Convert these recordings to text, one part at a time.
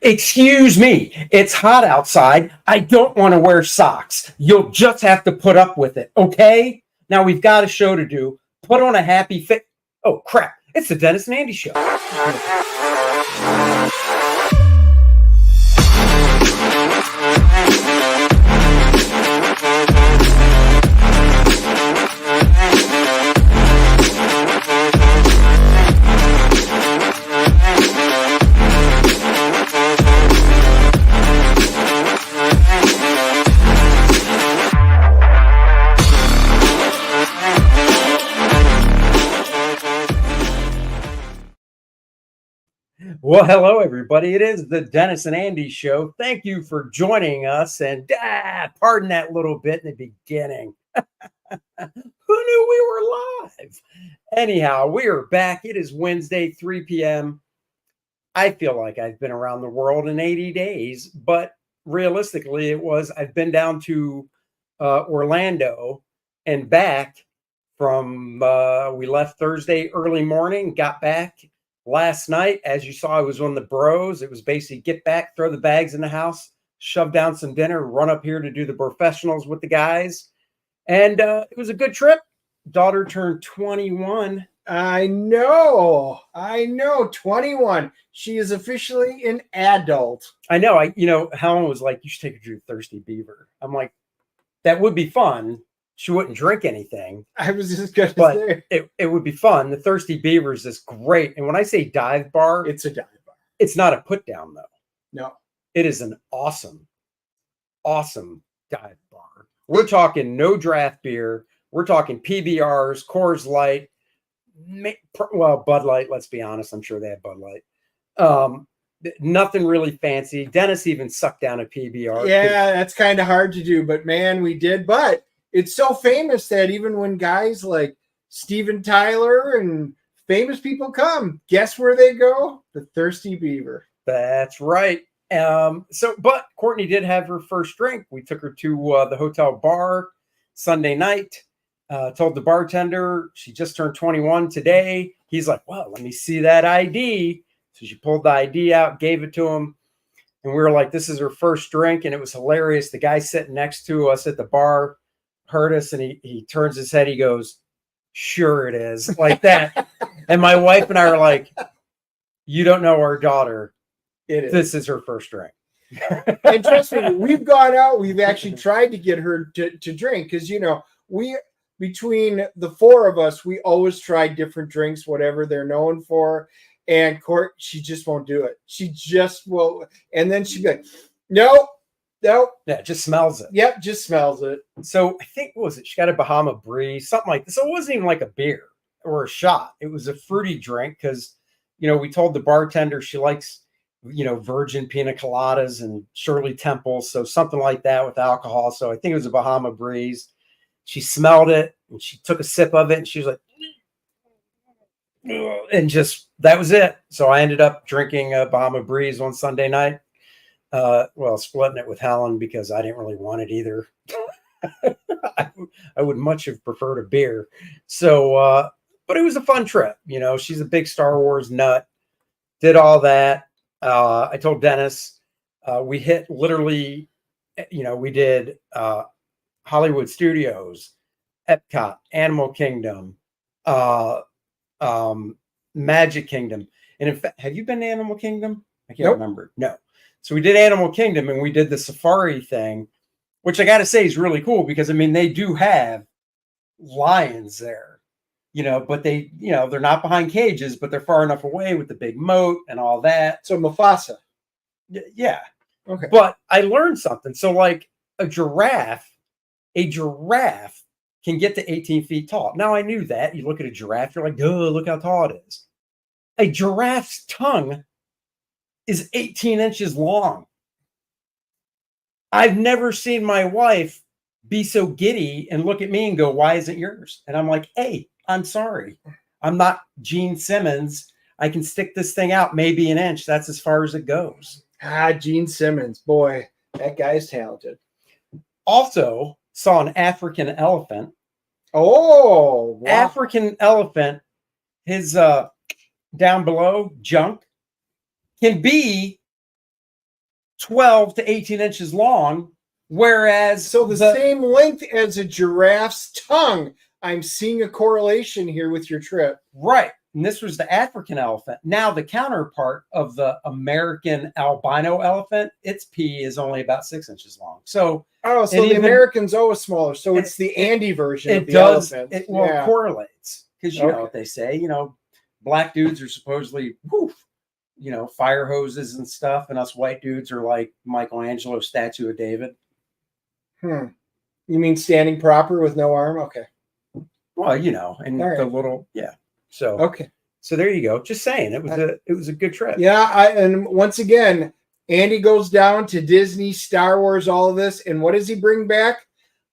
Excuse me, it's hot outside. I don't want to wear socks. You'll just have to put up with it, okay? Now we've got a show to do. Put on a happy face. Oh, crap. It's the Dennis and Andy Show. Well, hello, everybody. It is the Dennis and Andy Show. Thank you for joining us. And pardon that little bit in the beginning. Who knew we were live? Anyhow, we are back. It is Wednesday, 3 p.m. I feel like I've been around the world in 80 days, but realistically, I've been down to Orlando and back from, we left Thursday early morning, got back last night. As you saw, I was on the bros. It was basically get back, throw the bags in the house, shove down some dinner, run up here to do the professionals with the guys. And it was a good trip. Daughter turned 21. I know. 21. She is officially an adult. I know. Helen was like, you should take her to Thirsty Beaver. I'm like, that would be fun. She wouldn't drink anything. I was just going to say. It would be fun. The Thirsty Beaver is just great. And when I say dive bar, it's a dive bar. It's not a put down, though. No. It is an awesome, awesome dive bar. We're talking no draft beer. We're talking PBRs, Coors Light. Well, Bud Light, let's be honest. I'm sure they have Bud Light. Nothing really fancy. Dennis even sucked down a PBR. Yeah, that's kind of hard to do. But, man, we did. But it's so famous that even when guys like Steven Tyler and famous people come, guess where they go? The Thirsty Beaver. That's right. But Courtney did have her first drink. We took her to the hotel bar Sunday night. Told the bartender she just turned 21 today. He's like, well, let me see that ID. So she pulled the ID out, gave it to him. And we were like, this is her first drink. And it was hilarious. The guy sitting next to us at the bar heard us, and he turns his head. He goes, sure it is, like that. And my wife and I are like, you don't know our daughter. This is her first drink. And trust me, we've gone out. We've actually tried to get her to drink because, between the four of us, we always try different drinks, whatever they're known for. And Court, she just won't do it. She just will. And then she'd be like, nope. Yeah, just smells it. Yep, just smells it. So I think, what was it? She got a Bahama Breeze, something like this. So it wasn't even like a beer or a shot. It was a fruity drink because, we told the bartender she likes, virgin pina coladas and Shirley Temple. So something like that with alcohol. So I think it was a Bahama Breeze. She smelled it and she took a sip of it and she was like, and just, that was it. So I ended up drinking a Bahama Breeze on Sunday night. Splitting it with Helen because I didn't really want it either. I would much have preferred a beer. So, but it was a fun trip. She's a big Star Wars nut. Did all that. I told Dennis, we hit literally, we did Hollywood Studios, Epcot, Animal Kingdom, Magic Kingdom. And in fact, have you been to Animal Kingdom? I can't remember. No. So we did Animal Kingdom and we did the safari thing, which I got to say is really cool because, they do have lions there, but they, they're not behind cages, but they're far enough away with the big moat and all that. So Mufasa. Yeah. Okay. But I learned something. So like a giraffe can get to 18 feet tall. Now I knew that. You look at a giraffe, you're like, duh, look how tall it is. A giraffe's tongue is 18 inches long. I've never seen my wife be so giddy and look at me and go, why isn't yours? And I'm like, hey, I'm sorry. I'm not Gene Simmons. I can stick this thing out maybe an inch. That's as far as it goes. Gene Simmons. Boy, that guy's talented. Also saw an African elephant. Oh, wow. African elephant, his down below junk can be 12 to 18 inches long, whereas So the same length as a giraffe's tongue. I'm seeing a correlation here with your trip. right. And this was the African elephant. Now the counterpart of the American albino elephant, its pee is only about 6 inches long. So Oh, so the American's always smaller. So it's the Andy version of the elephant. It correlates because you know what they say. You know, black dudes are supposedly fire hoses and stuff, and us white dudes are like Michelangelo's statue of David. You mean standing proper with no arm? Okay. Well, and the little So okay. So there you go. Just saying, it was a good trip. Yeah, and once again, Andy goes down to Disney, Star Wars, all of this, and what does he bring back?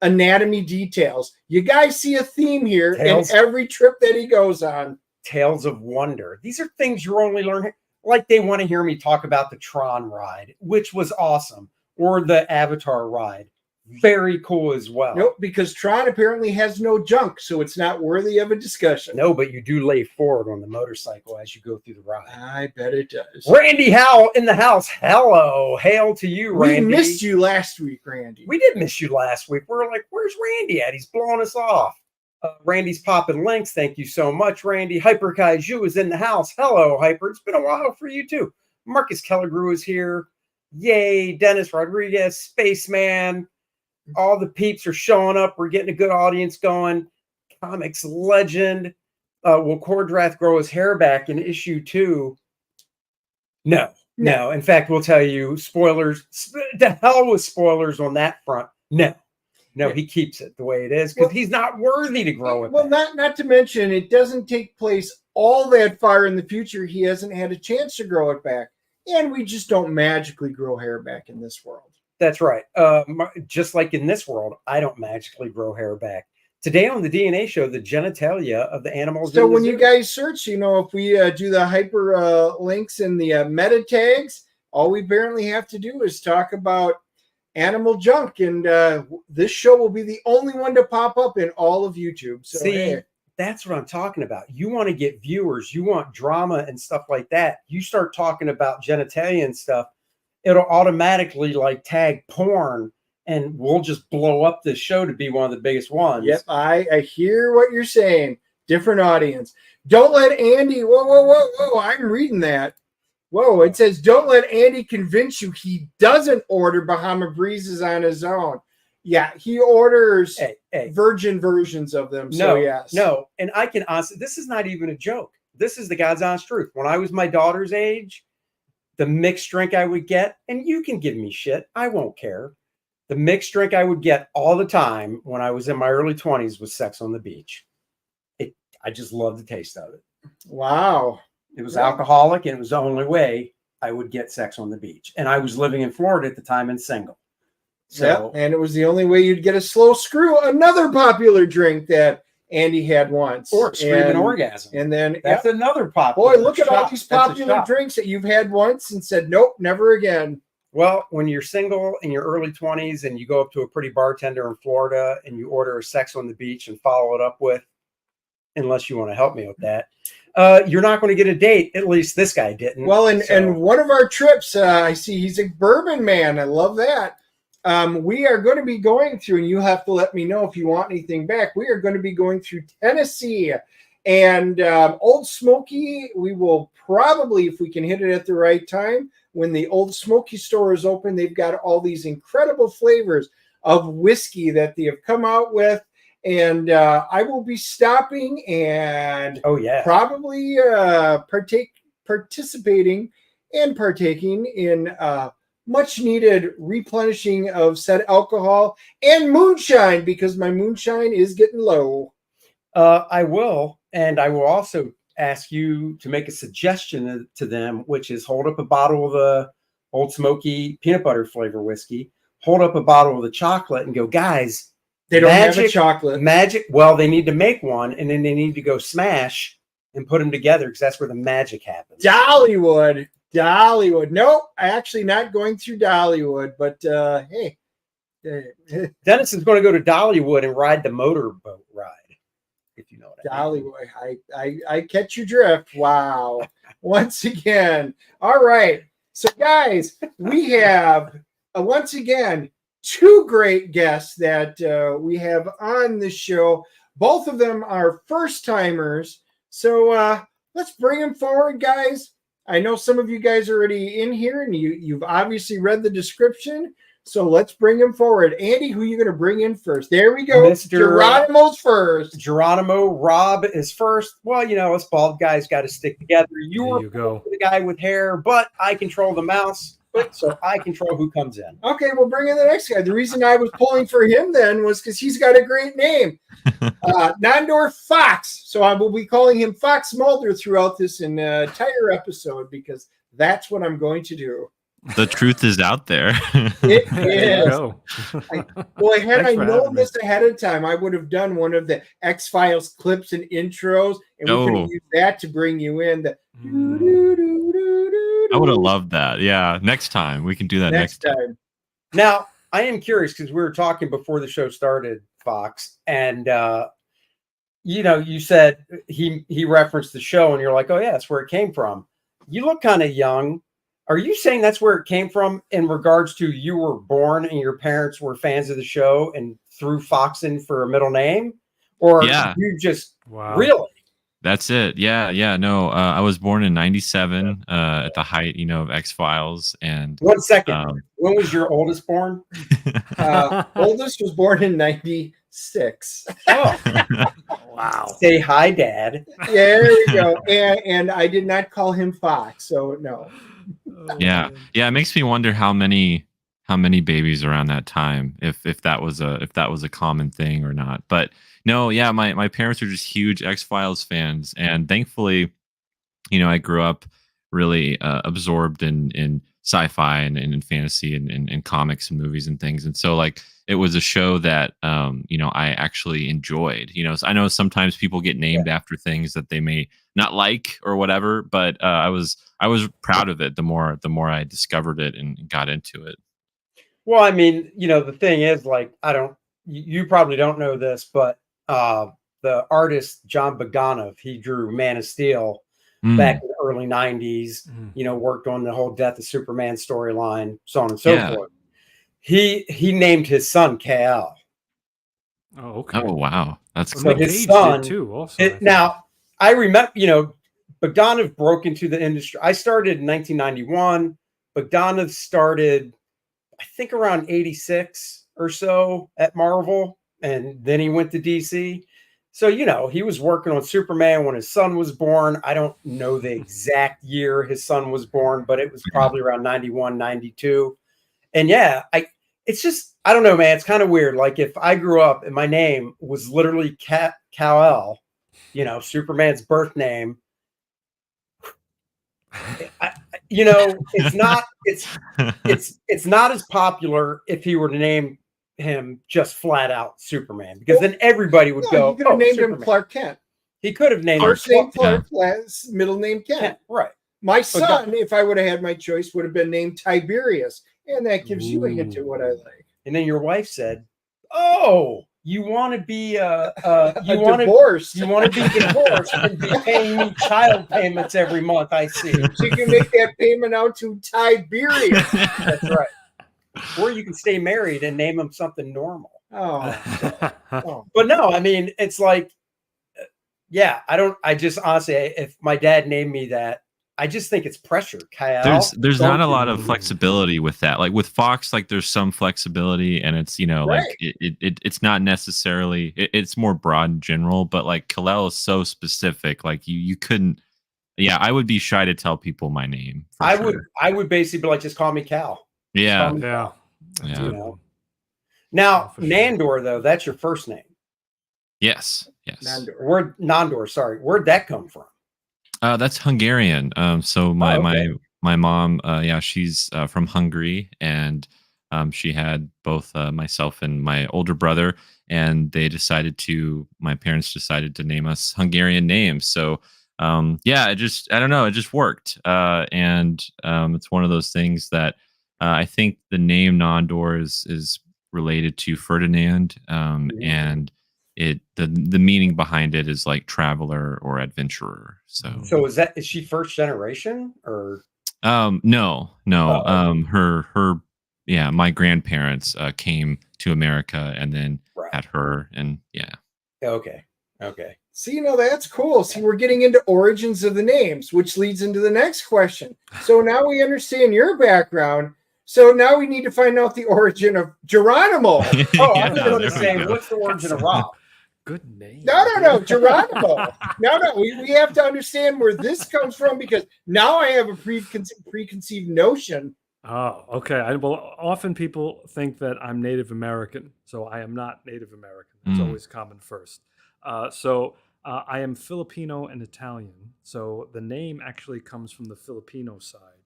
Anatomy details. You guys see a theme here in every trip that he goes on. Tales of wonder. These are things you're only learning. Like they want to hear me talk about the Tron ride, which was awesome, or the Avatar ride. Very cool as well. Nope, because Tron apparently has no junk, so it's not worthy of a discussion. No, but you do lay forward on the motorcycle as you go through the ride. I bet it does. Randy Howell in the house. Hello. Hail to you, Randy. We missed you last week, Randy. We did miss you last week. We were like, where's Randy at? He's blowing us off. Randy's popping links. Thank you so much, Randy. Hyper Kaiju is in the house. Hello, Hyper. It's been a while for you, too. Marcus Kellegrew is here. Yay. Dennis Rodriguez, Spaceman. All the peeps are showing up. We're getting a good audience going. Comics legend. Will Kor-Drath grow his hair back in issue 2? No. In fact, we'll tell you spoilers. The hell with spoilers on that front. No, he keeps it the way it is because he's not worthy to grow it. Well, not to mention it doesn't take place all that far in the future. He hasn't had a chance to grow it back, and we just don't magically grow hair back in this world. That's right. Just like in this world, I don't magically grow hair back. Today on the DNA show, the genitalia of the animals. So when you guys search, if we do the hyper links and the meta tags, all we apparently have to do is talk about animal junk. And this show will be the only one to pop up in all of YouTube. So that's what I'm talking about. You want to get viewers, you want drama and stuff like that. You start talking about genitalia and stuff, it'll automatically like tag porn, and we'll just blow up this show to be one of the biggest ones. Yep, I hear what you're saying. Different audience. Don't let Andy. Whoa! I'm reading that. Whoa! It says don't let Andy convince you he doesn't order Bahama Breezes on his own. Yeah, he orders virgin versions of them. So yes, and I can honestly. This is not even a joke. This is the God's honest truth. When I was my daughter's age, the mixed drink I would get, and you can give me shit, I won't care. The mixed drink I would get all the time when I was in my early 20s was Sex on the Beach. I just loved the taste of it. Wow. It was alcoholic, and it was the only way I would get Sex on the Beach. And I was living in Florida at the time and single. So, and it was the only way you'd get a slow screw, another popular drink that Andy had once. Or screaming orgasm. And then that's another popular. Boy, look at all these popular drinks that you've had once and said, nope, never again. Well, when you're single in your early 20s and you go up to a pretty bartender in Florida and you order a Sex on the Beach and follow it up with, unless you want to help me with that, you're not going to get a date. At least this guy didn't. Well, and one of our trips, I see he's a bourbon man. I love that. We are going to be going through, and you have to let me know if you want anything back. We are going to be going through Tennessee and Old Smoky. We will probably, if we can hit it at the right time, when the Old Smoky store is open, they've got all these incredible flavors of whiskey that they have come out with. And I will be stopping and probably participating and partaking in much needed replenishing of said alcohol and moonshine, because my moonshine is getting low. I will. And I will also ask you to make a suggestion to them, which is hold up a bottle of the Old Smoky peanut butter flavor whiskey, hold up a bottle of the chocolate and go, guys, they don't have a chocolate. Magic. Well, they need to make one, and then they need to go smash and put them together, because that's where the magic happens. Dollywood. Nope, actually not going through Dollywood, but hey. Dennis is going to go to Dollywood and ride the motorboat ride, if you know what I mean. Dollywood. I catch your drift. Wow. Once again. All right. So, guys, we have once again 2 great guests that we have on the show. Both of them are first timers. So let's bring them forward, guys. I know some of you guys are already in here, and you've obviously read the description. So let's bring them forward. Andy, who are you going to bring in first? There we go. Mr. Geronimo's first. Geronimo. Rob is first. Well, us bald guys got to stick together. There you go. The guy with hair, but I control the mouse, so I control who comes in. Okay, we'll bring in the next guy. The reason I was pulling for him then was because he's got a great name. Nandor Fox. So I will be calling him Fox Mulder throughout this entire episode because that's what I'm going to do. The truth is out there. It is. Had I known me. this ahead of time, I would have done one of the X-Files clips and intros, and we could have used that to bring you in. I would have loved that. Yeah, next time. We can do that next time. Now, I am curious because we were talking before the show started, Fox, and you said he referenced the show, and you're like, oh yeah, that's where it came from. You look kind of young. Are you saying that's where it came from in regards to you were born and your parents were fans of the show and threw Fox in for a middle name? Or you just really? That's it. Yeah. No, I was born in 97 at the height, of X-Files. And 1 second. When was your oldest born? Oldest was born in 96. Oh. Wow. Say hi, Dad. There we go. And I did not call him Fox, so no. Yeah. It makes me wonder how many babies around that time, if that was a common thing or not. But no, yeah, my parents are just huge X-Files fans, and thankfully, I grew up really absorbed in sci-fi and in fantasy and comics and movies and things, and so it was a show that I actually enjoyed. I know sometimes people get named after things that they may not like or whatever, but I was proud of it the more I discovered it and got into it. Well, I mean, the thing is, you probably don't know this, but the artist John Bogdanove, he drew Man of Steel back in the early 90s, worked on the whole Death of Superman storyline, so on and so forth. He named his son Kal. Oh, okay. Oh, wow. That's cool. His son too. Also, now I remember, Bogdanove broke into the industry. I started in 1991. Bogdanove started, I think, around 86 or so at Marvel, and then he went to DC. So, he was working on Superman when his son was born. I don't know the exact year his son was born, but it was probably around 91, 92. And it's just, I don't know, man. It's kind of weird. Like if I grew up and my name was literally Kal-El, Superman's birth name, it's not as popular if he were to name him just flat out Superman, because then everybody would go. He could have named Superman. him Clark Kent. He could have named first him name Clark, middle name Kent. Right. My son, if I would have had my choice, would have been named Tiberius, and that gives you a hint at what I like. And then your wife said, "Oh, you want to be divorced? You want to be divorced and be paying me child payments every month? I see. So you can make that payment out to Tiberius. That's right. Or you can stay married and name him something normal." Oh. But no, I mean, it's like, I just honestly, if my dad named me that, I just think it's pressure, Kyle. There's not a lot of flexibility with that. Like with Fox, there's some flexibility, and it's it's not necessarily, it's more broad and general. But Kal-El is so specific. Like you couldn't. Yeah, I would be shy to tell people my name. I would basically be like, just call me Cal. Yeah. Now, Nandor, though, that's your first name. Yes. Nandor. Sorry, where'd that come from? That's Hungarian. So my mom, she's from Hungary, and she had both myself and my older brother, and my parents decided to name us Hungarian names. So I don't know, it just worked. And it's one of those things that I think the name Nandor is related to Ferdinand, and the meaning behind it is like traveler or adventurer. So is she first generation or? No. Oh. Her yeah, my grandparents came to America and then Right. had her, and yeah. Okay. See, that's cool. See, we're getting into origins of the names, which leads into the next question. So now we understand your background. So now we need to find out the origin of Geronimo. Oh, I was Yeah, going there to we say, go. what's the origin of Rob? Good name. No, Geronimo. No, we have to understand where this comes from because now I have a preconceived notion. Oh, okay. Well, often people think that I'm Native American, so I am not Native American. That's Mm. always common first. So I am Filipino and Italian. So the name actually comes from the Filipino side,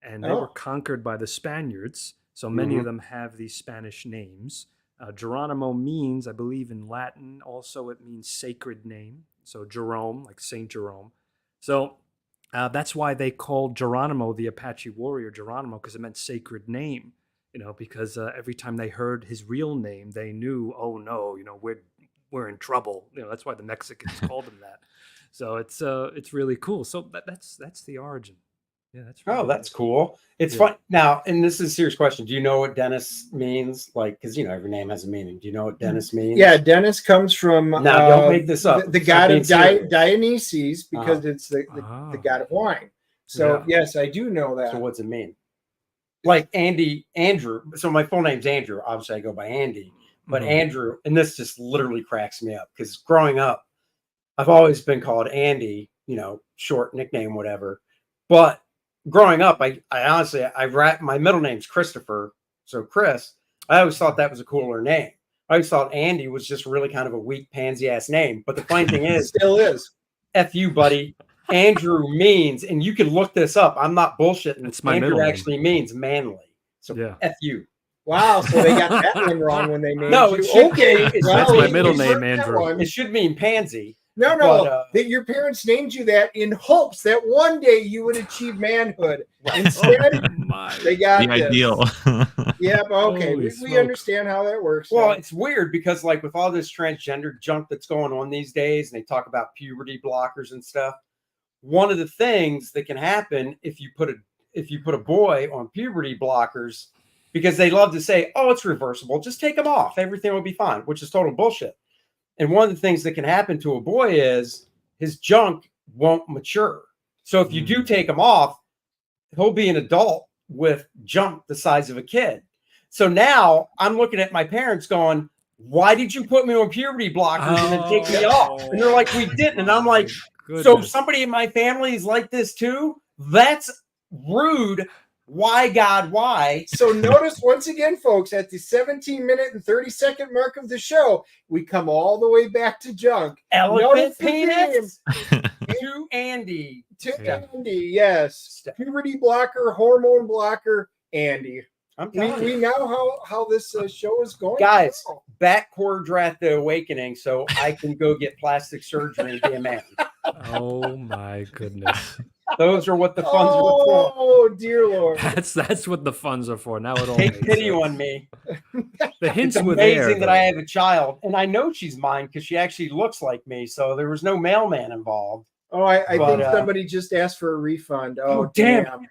and they were Oh. conquered by the Spaniards. So many Mhm. of them have these Spanish names. Geronimo means, I believe, in Latin. Also, it means sacred name. So Jerome, like Saint Jerome. So that's why they called Geronimo the Apache warrior Geronimo, because it meant sacred name. Because every time they heard his real name, they knew, oh no, we're in trouble. That's why the Mexicans called him that. So it's really cool. So that's the origin. Yeah, that's Oh, really that's good. cool. It's Yeah. fun. Now, and this is a serious question. Do you know what Dennis means? Like, because every name has a meaning. Do you know what Dennis means? Yeah, Dennis comes from No, don't make this up. the I'm god being of serious. Dionysus because Uh-huh. it's the Oh. god of wine. So Yeah. yes, I do know that. So what's it mean? Like Andrew. So my full name's Andrew. Obviously, I go by Andy. But Mhm. Andrew, and this just literally cracks me up because growing up, I've always been called Andy. Short nickname, whatever. But growing up, I honestly, my middle name's Christopher. So Chris, I always thought that was a cooler name. I always thought Andy was just really kind of a weak pansy ass name. But the funny thing It is, still is. F you, buddy. Andrew means, and you can look this up. I'm not bullshitting. It's my Andrew middle name. actually means manly. So Yeah. F you. Wow, so they got that one wrong when they named No, you. it should Okay, be. well, That's my we middle heard name, that Andrew. one. It should mean pansy. No, But, that your parents named you that in hopes that one day you would achieve manhood. Instead, Oh my. they got The this. ideal. Yeah, okay, Holy we smokes. understand how that works. Well, now. it's weird because like with all this transgender junk that's going on these days, and they talk about puberty blockers and stuff. One of the things that can happen if you put a boy on puberty blockers, because they love to say, "Oh, it's reversible. Just take them off. Everything will be fine," which is total bullshit. And one of the things that can happen to a boy is his junk won't mature. So if you do take him off, he'll be an adult with junk the size of a kid. So now I'm looking at my parents going, why did you put me on puberty blockers and then take me off? And they're like, we didn't. And I'm like, so if somebody in my family is like this too, that's rude. Why, God, why? So notice once again, folks, at the 17-minute and 30-second mark of the show, we come all the way back to junk. Elephant Notice the penis to Andy. To Andy, yes. Puberty blocker, hormone blocker, Andy. I'm telling We you. know how this show is going. Guys, back Kor-Drath the Awakening so I can go get plastic surgery and be a man. Oh my goodness. Those are what the funds are for. Oh, dear Lord. That's what the funds are for. Now it all Take makes pity sense. on me. The hints It's were there. amazing that I though. have a child, and I know she's mine because she actually looks like me. So there was no mailman involved. Oh, I But, think somebody just asked for a refund. Oh, damn. damn.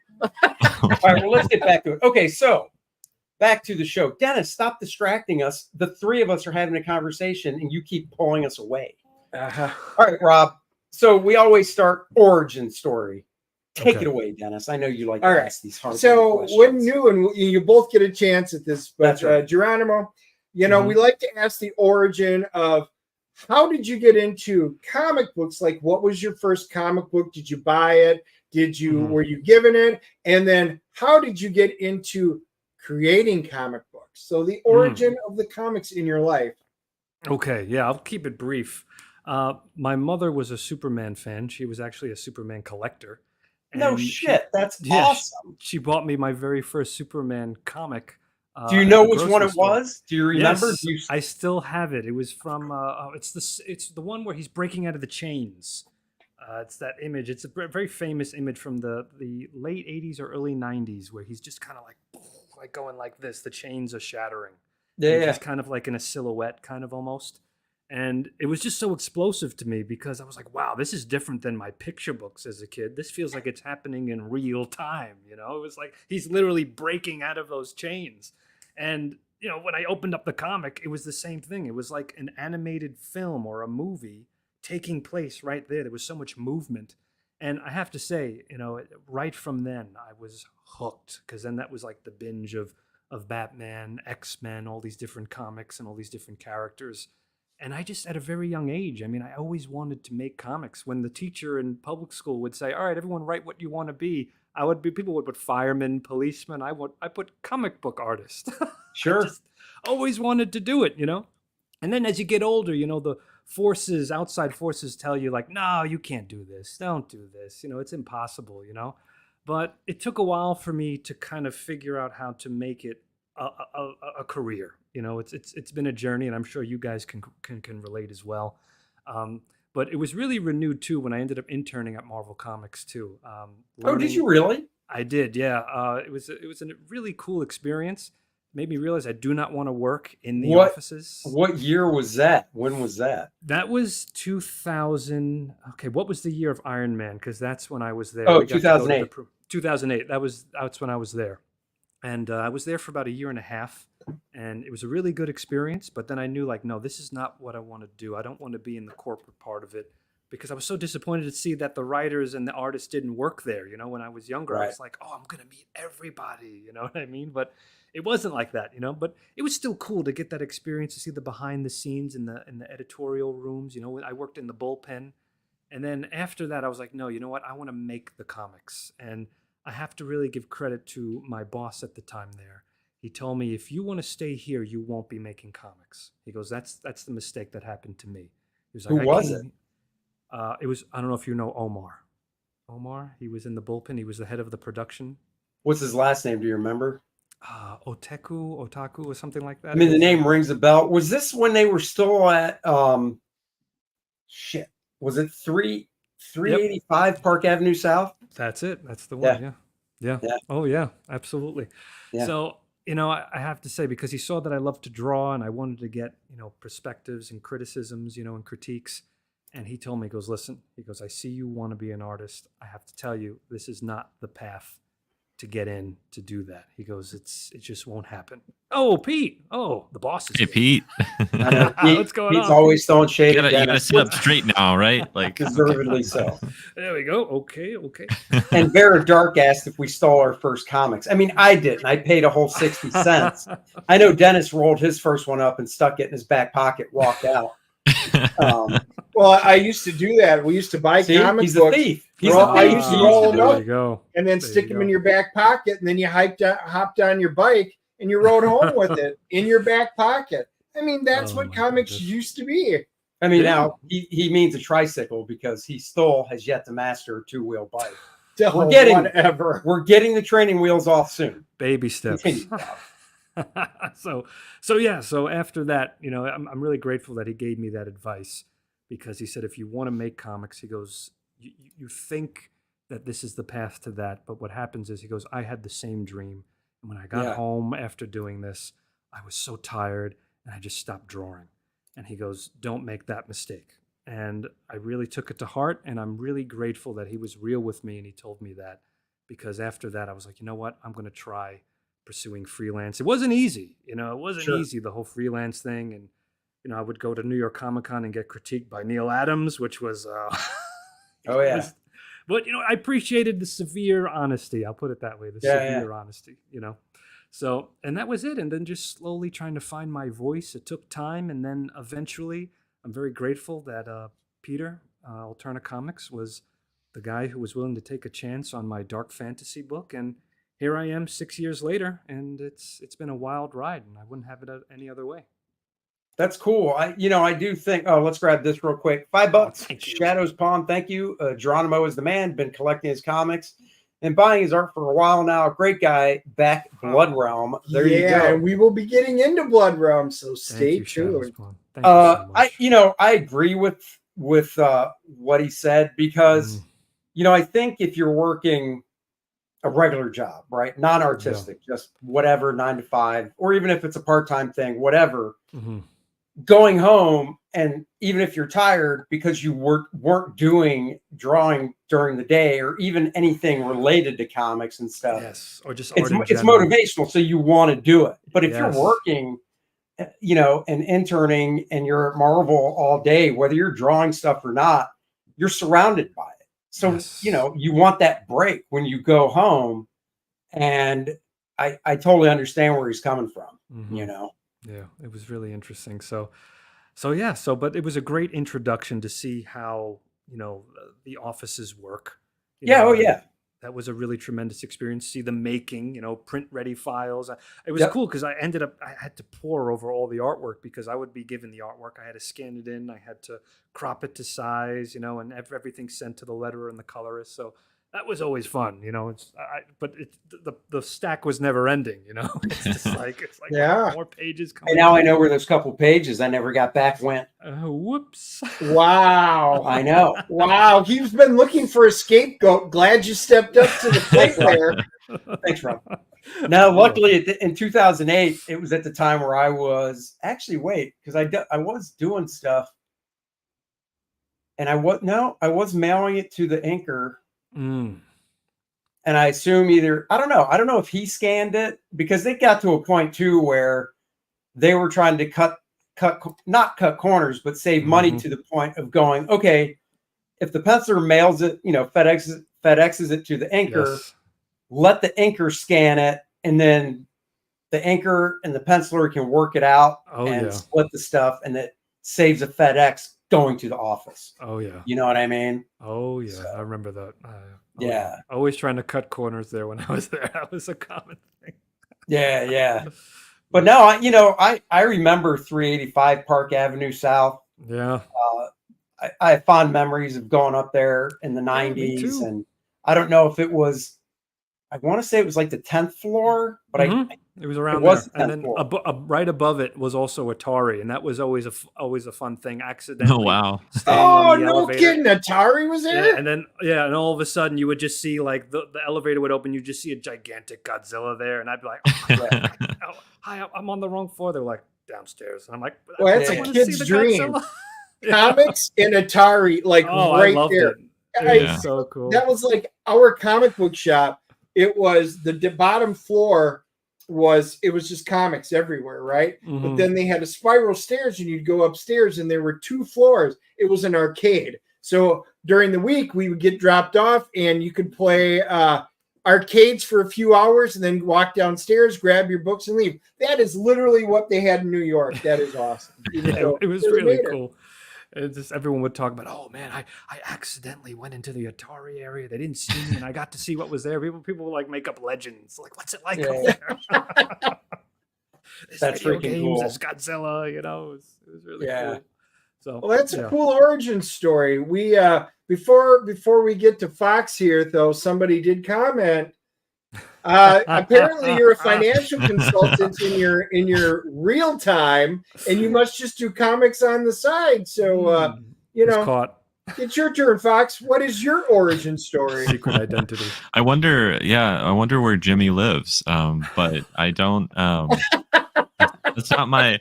All right, well, let's get back to it. Okay, so back to the show. Dennis, stop distracting us. The three of us are having a conversation, and you keep pulling us away. Uh-huh. All right, Rob. So we always start origin story. Take Okay. it away, Dennis. I know you like All to right. ask these hard So questions. when new and you both get a chance at this, but That's right. Geronimo, we like to ask the origin of how did you get into comic books? Like, what was your first comic book? Did you buy it? Were you given it? And then how did you get into creating comic books? So the origin of the comics in your life. Okay, yeah, I'll keep it brief. My mother was a Superman fan. She was actually a Superman collector. No And shit. That's yeah, awesome. She bought me my very first Superman comic. Do you at know the which one grocery it store. was? Do you remember? Yes, Do you... I still have it. It was from it's the one where he's breaking out of the chains. It's that image. It's a very famous image from the late 80s or early 90s where he's just kind of like going like this. The chains are shattering. Yeah. He's kind of like in a silhouette, kind of almost. And it was just so explosive to me because I was like, wow, this is different than my picture books as a kid. This feels like it's happening in real time. You know, it was like he's literally breaking out of those chains. And, you know, when I opened up the comic, it was the same thing. It was like an animated film or a movie taking place right there. There was so much movement. And I have to say, you know, right from then, I was hooked because then that was like the binge of Batman, X-Men, all these different comics and all these different characters. And I just, at a very young age, I mean, I always wanted to make comics. When the teacher in public school would say, all right, everyone write what you want to be, people would put fireman, policeman. I put comic book artist. Sure. I just always wanted to do it, you know? And then as you get older, you know, the outside forces tell you like, no, you can't do this. Don't do this. You know, it's impossible, you know? But it took a while for me to kind of figure out how to make it a career. You know, it's been a journey, and I'm sure you guys can relate as well. But it was really renewed too when I ended up interning at Marvel Comics too. Oh, did you really? I did, yeah. It was a really cool experience. Made me realize I do not want to work in the offices. What year was that? When was that? That was 2000. Okay, what was the year of Iron Man? Because that's when I was there. Oh, 2008. 2008. That's when I was there. And I was there for about a year and a half. And it was a really good experience. But then I knew, like, no, this is not what I want to do. I don't want to be in the corporate part of it. Because I was so disappointed to see that the writers and the artists didn't work there. You know, when I was younger, I was like, oh, I'm going to meet everybody. You know what I mean? But it wasn't like that, you know, but it was still cool to get that experience, to see the behind the scenes in the editorial rooms. You know, I worked in the bullpen. And then after that, I was like, no, you know what? I want to make the comics. And I have to really give credit to my boss at the time there. He told me, if you want to stay here, you won't be making comics. He goes, that's the mistake that happened to me. He was like, Who was it? It was, I don't know if you know Omar. Omar, he was in the bullpen. He was the head of the production. What's his last name? Do you remember? Otaku or something like that. I mean, the name rings a bell. Was this when they were still at was it 385 Park Avenue South? That's it. That's the one. Yeah. Oh yeah, absolutely. Yeah. So, you know, I have to say, because he saw that I love to draw and I wanted to get, you know, perspectives and criticisms, you know, and critiques. And he told me, he goes, listen, he goes, I see you want to be an artist. I have to tell you, this is not the path to get in to do that. He goes, it just won't happen. Oh, Pete. Oh, the boss is Hey, here. Pete. What's going Pete's on? always throwing shade. You gotta sit up straight now, right? Like, Deservedly so. There we go. Okay. And Vera Dark asked if we stole our first comics. I mean, I didn't. I paid a whole 60 cents. I know Dennis rolled his first one up and stuck it in his back pocket, walked out. Well, I used to do that. We used to buy comic he's books. A thief. I used to roll them There up you go. and then stick them in your back pocket, and then you hopped on your bike and you rode home with it in your back pocket. I mean, that's what comics used to be. I mean, now he means a tricycle because he still has yet to master a two-wheel bike. We're getting the training wheels off soon. Baby steps. So after that, you know, I'm really grateful that he gave me that advice, because he said, if you want to make comics, he goes, you think that this is the path to that, but what happens is, he goes, I had the same dream, and when I got home after doing this, I was so tired and I just stopped drawing. And he goes, don't make that mistake. And I really took it to heart, and I'm really grateful that he was real with me and he told me that, because after that I was like, you know what, I'm going to try pursuing freelance. It wasn't easy, you know, it wasn't easy, the whole freelance thing. And, you know, I would go to New York Comic Con and get critiqued by Neil Adams, which was, but, you know, I appreciated the severe honesty. I'll put it that way. Severe honesty, you know? So, and that was it. And then just slowly trying to find my voice. It took time. And then eventually, I'm very grateful that Peter, Alterna Comics, was the guy who was willing to take a chance on my dark fantasy book. And here I am 6 years later, and it's been a wild ride, and I wouldn't have it any other way. That's cool. I do think, let's grab this real quick. $5. Shadows Pawn. Thank you. Geronimo is the man. Been collecting his comics and buying his art for a while now. Great guy. Back Blood Realm. There you go. And we will be getting into Blood Realm, so stay tuned. Thank you so much. I agree with what he said, because I think if you're working a regular job, right, non-artistic, just whatever, 9 to 5, or even if it's a part-time thing, whatever, going home, and even if you're tired because you weren't doing drawing during the day or even anything related to comics and stuff, Yes, or just it's art in it's general. motivational, so you want to do it. But if you're Yes. working, and interning, and you're at Marvel all day, whether you're drawing stuff or not, you're surrounded by it. So Yes. you want that break when you go home, and I totally understand where he's coming from. Mhm. Yeah, it was really interesting. But it was a great introduction to see how, the offices work. Yeah, oh And yeah. that was a really tremendous experience. See the making, print ready files. It was Yep. cool because I had to pore over all the artwork because I would be given the artwork. I had to scan it in. I had to crop it to size, and everything sent to the letterer and the colorist. So that was always fun, but the stack was never ending, It's just it's like Yeah. more pages coming. And now I know where those couple pages I never got back went. Whoops. Wow. I know. Wow. He's been looking for a scapegoat. Glad you stepped up to the plate there. Thanks, Rob. Now, luckily, in 2008, it was at the time where I was because I was doing stuff, and I was mailing it to the inker, Mm. and I assume I don't know if he scanned it, because they got to a point too where they were trying to not cut corners, but save money to the point of going, okay, if the penciler mails it, FedExes it to the inker. Yes. Let the inker scan it, and then the inker and the penciler can work it out split the stuff, and it saves a FedEx going to the office. Oh yeah. You know what I mean? Oh yeah, So, I remember that. yeah. Always trying to cut corners there when I was there. That was a common thing. Yeah. But no, I remember 385 Park Avenue South. Yeah. I have fond memories of going up there in the 90s, me too. and I don't know if it was. I want to say it was like the 10th floor, but it was around it was there. And then right above it was also Atari, and that was always a fun thing. Accidentally. Oh wow. Staying on the no elevator. kidding. Atari was there? Yeah, and then and all of a sudden you would just see like the elevator would open, you just see a gigantic Godzilla there, and I'd be like, oh, hi, I'm on the wrong floor. They're like downstairs, and I'm like, well, that's a kid's dream. Comics and Atari, like right there. It was so cool. That was like our comic book shop. It was the bottom floor was just comics everywhere, right? But then they had a spiral stairs, and you'd go upstairs, and there were 2 floors. It was an arcade. So during the week, we would get dropped off, and you could play arcades for a few hours, and then walk downstairs, grab your books, and leave. That is literally what they had in New York. That is awesome. So it was really cool. It's just everyone would talk about, oh man, I accidentally went into the Atari area. They didn't see me, and I got to see what was there. People would like make up legends, like what's it like up there? That's freaking cool. There's Godzilla, it was really cool. So well, that's a cool origin story. We before we get to Fox here, though, somebody did comment. Apparently, you're a financial consultant in your real time, and you must just do comics on the side. So, caught. It's your turn, Fox. What is your origin story? Secret identity. I wonder where Jimmy lives. But I don't. That's not my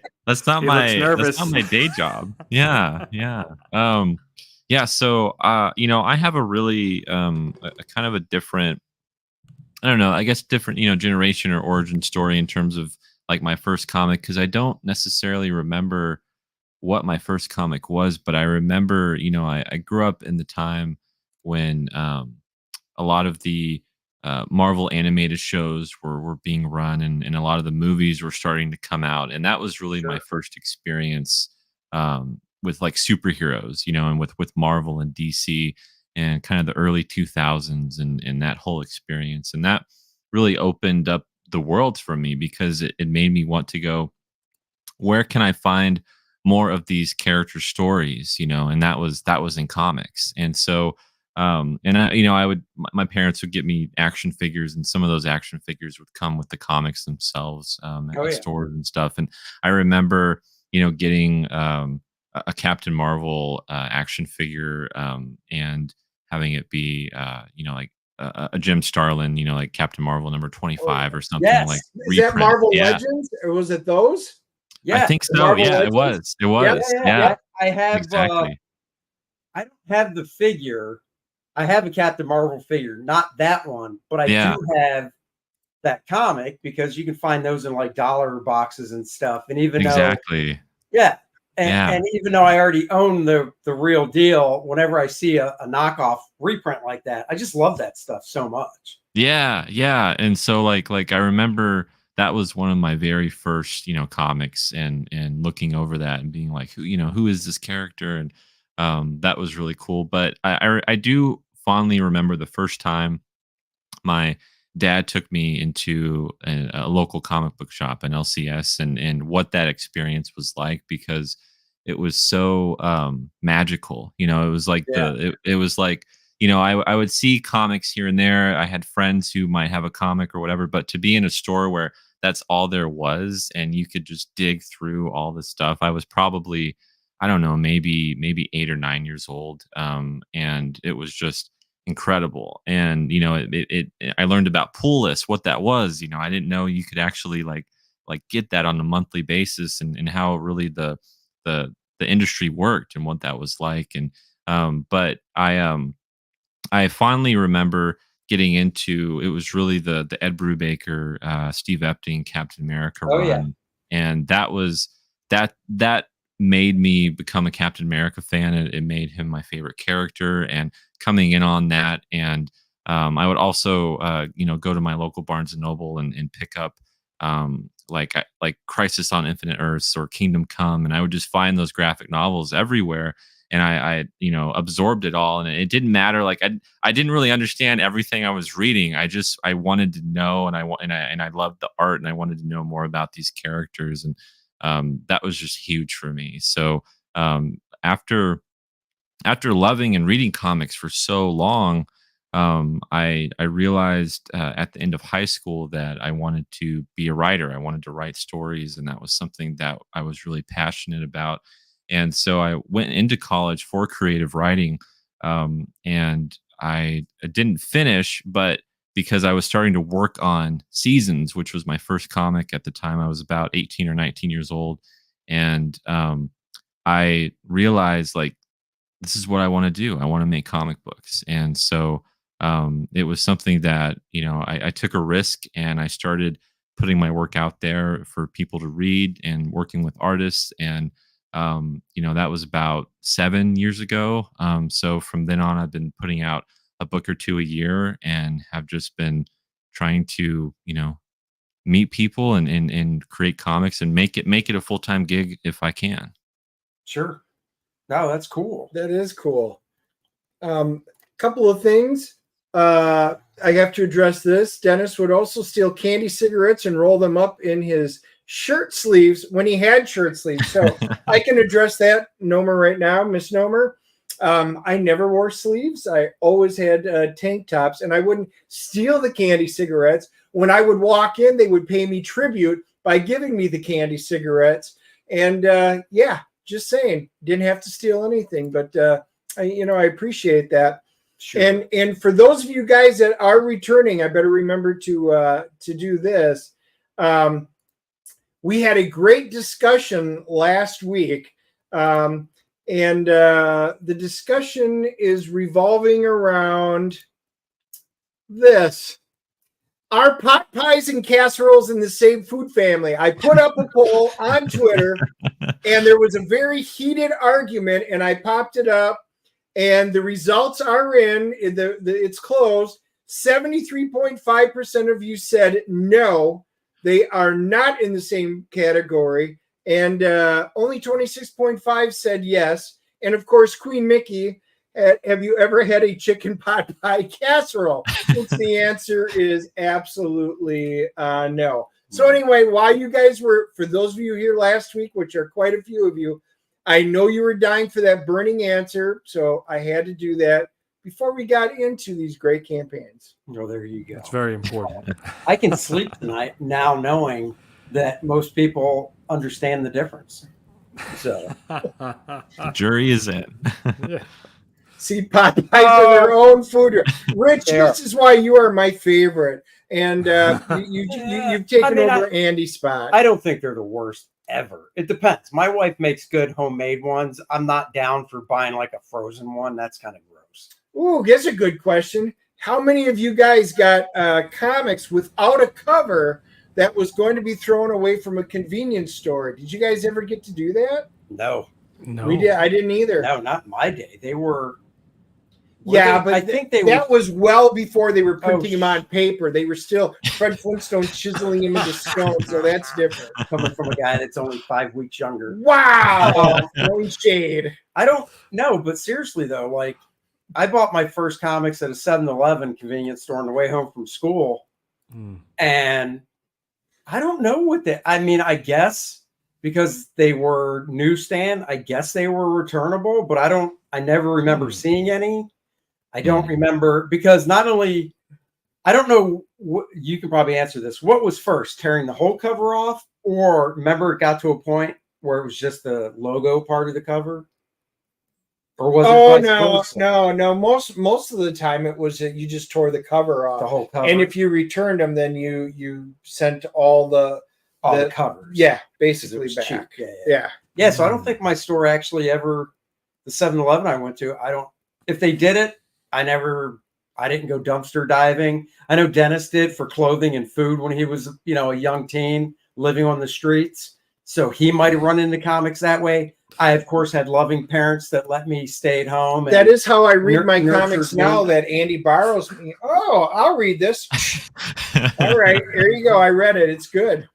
day job. Yeah. So I have a really a kind of a different. I don't know, I guess different, generation or origin story in terms of like my first comic, because I don't necessarily remember what my first comic was, but I remember, I grew up in the time when a lot of the Marvel animated shows were being run, and a lot of the movies were starting to come out. And that was really my first experience with like superheroes, and with Marvel and DC. And kind of the early 2000s and that whole experience. And that really opened up the world for me, because it made me want to go, where can I find more of these character stories, and that was in comics. And so, my parents would get me action figures, and some of those action figures would come with the comics themselves at the stores and stuff. And I remember, getting a Captain Marvel action figure, and having it be, like a Jim Starlin, like Captain Marvel number 25 or something. Like is that Marvel Legends, or was it those? Yeah, I think so. Marvel Yeah, it Legends? was. It was. Yeah, I have. exactly. I don't have the figure. I have a Captain Marvel figure, not that one, but I Yeah, do have that comic because you can find those in like dollar boxes and stuff. And even though, exactly. yeah, Yeah. and even though I already own the real deal, whenever I see a knockoff reprint like that, I just love that stuff so much. Yeah, yeah. And so like I remember that was one of my very first, comics and looking over that and being like, who is this character? And that was really cool. But I do fondly remember the first time my dad took me into a local comic book shop, an LCS, and what that experience was like because it was so magical. It was like Yeah, it was like I would see comics here and there. I had friends who might have a comic or whatever, but to be in a store where that's all there was and you could just dig through all this stuff. I was probably, I don't know, maybe 8 or 9 years old, and it was just incredible. And I learned about pool lists, what that was. I didn't know you could actually like get that on a monthly basis, and how really the the industry worked and what that was like. And but I fondly remember getting into, it was really the Ed Brubaker, Steve Epting Captain America oh yeah, run, and that made me become a Captain America fan. It made him my favorite character, and coming in on that, and I would also go to my local Barnes and Noble and pick up like Crisis on Infinite Earths or Kingdom Come, and I would just find those graphic novels everywhere, and I absorbed it all, and it didn't matter. Like I didn't really understand everything I was reading. I wanted to know, and I loved the art, and I wanted to know more about these characters, and that was just huge for me. So after loving and reading comics for so long, I realized at the end of high school that I wanted to be a writer. I wanted to write stories, and that was something that I was really passionate about. And so I went into college for creative writing, and I didn't finish, but because I was starting to work on Seasons, which was my first comic at the time, I was about 18 or 19 years old, and I realized like this is what I want to do. I want to make comic books. And so it was something that, I took a risk, and I started putting my work out there for people to read and working with artists. And, that was about 7 years ago. So from then on, I've been putting out a book or two a year, and have just been trying to, meet people and create comics and make it a full-time gig if I can. sure. No, that's cool. That is cool. Couple of things. I have to address this. Dennis would also steal candy cigarettes and roll them up in his shirt sleeves when he had shirt sleeves. So I can address that, Nomer, right now, Miss Nomer. I never wore sleeves. I always had tank tops, and I wouldn't steal the candy cigarettes. When I would walk in, they would pay me tribute by giving me the candy cigarettes. And yeah, just saying, didn't have to steal anything, but I appreciate that. Sure. And for those of you guys that are returning, I better remember to do this. We had a great discussion last week, and the discussion is revolving around this. Are pot pies and casseroles in the same food family? I put up a poll on Twitter, and there was a very heated argument, and I popped it up, and the results are in. It's closed. 73.5% of you said no, they are not in the same category, and only 26.5% said yes. And of course, Queen Mickey, have you ever had a chicken pot pie casserole? Which the answer is absolutely no. So anyway, while you guys were, for those of you here last week, which are quite a few of you, I know you were dying for that burning answer, so I had to do that before we got into these great campaigns. Oh, there you go. It's very important. I can sleep tonight now knowing that most people understand the difference. So The jury is in. Yeah. See, pot pies are their own food. Rich, this is why you are my favorite. And you've taken over Andy's spot. I don't think they're the worst. ever. It depends. My wife makes good homemade ones. I'm not down for buying like a frozen one. That's kind of gross. Ooh, that's a good question. How many of you guys got comics without a cover that was going to be thrown away from a convenience store? Did you guys ever get to do that? No. No. We did. I didn't either. No, not in my day. They were. Yeah, but I think they that was well before they were printing Oh, them on paper. They were still Fred Flintstone chiseling them into stone, so that's different. coming from a guy that's only 5 weeks younger. Wow, no shade. I don't know, but seriously though, like I bought my first comics at a 7-Eleven convenience store on the way home from school, and I don't know what they. I mean, I guess because they were newsstand, I guess they were returnable, but I never remember seeing any. I don't remember because not only I don't know what you can probably answer this. What was first, tearing the whole cover off, or remember it got to a point where it was just the logo part of the cover? Or was it no. Most of the time it was that you just tore the cover off. The whole cover. And if you returned them, then you sent all the covers. Yeah, basically back. Cheap. Yeah. So I don't think my store actually ever, the 7-Eleven I went to, if they did it, I didn't go dumpster diving. I know Dennis did for clothing and food when he was, a young teen living on the streets. So he might have run into comics that way. I, of course, had loving parents that let me stay at home. That is how I read my nurtured comics me. now, that Andy borrows me. Oh, I'll read this. All right, here you go. I read it. It's good.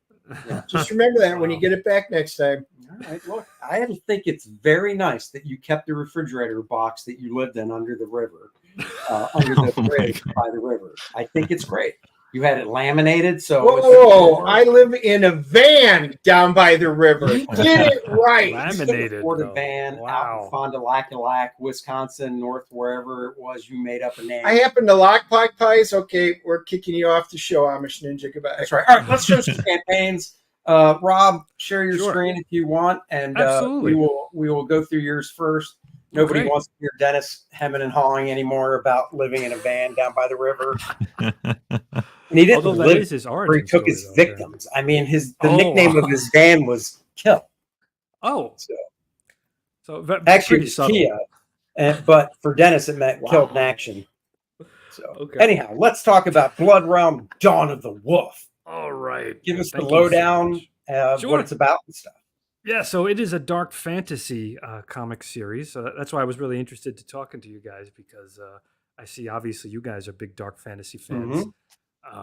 Yeah. Just remember that when you get it back next time. All right, look, I think it's very nice that you kept the refrigerator box that you lived in under the river, under the bridge by the river. I think it's great. You had it laminated, so. Whoa! I live in a van down by the river. Get it right. Laminated. Ford a van out Wow. in Fond du Lac, Wisconsin, north wherever it was. You made up a name. I happen to like pot pies. Okay, we're kicking you off the show, Amish Ninja. Goodbye. That's right. All right, let's show some campaigns. Rob, share your Sure. screen if you want, and Absolutely. we will go through yours first. Nobody Okay. wants to hear Dennis hemming and hawing anymore about living in a van down by the river. And he didn't Although that live is his where origin he took story, his though, victims. I mean, the Oh. nickname of his van was Kill. yeah. Oh, So pretty actually, it was subtle. Kia, but for Dennis, it meant Wow. killed in action. So Okay. anyhow, let's talk about Blood Realm: Dawn of the Wolf. All right. Give us the Thank you so lowdown much. of Sure. what it's about and stuff. Yeah, so it is a dark fantasy comic series. So that's why I was really interested to talking to you guys, because I see obviously you guys are big dark fantasy fans.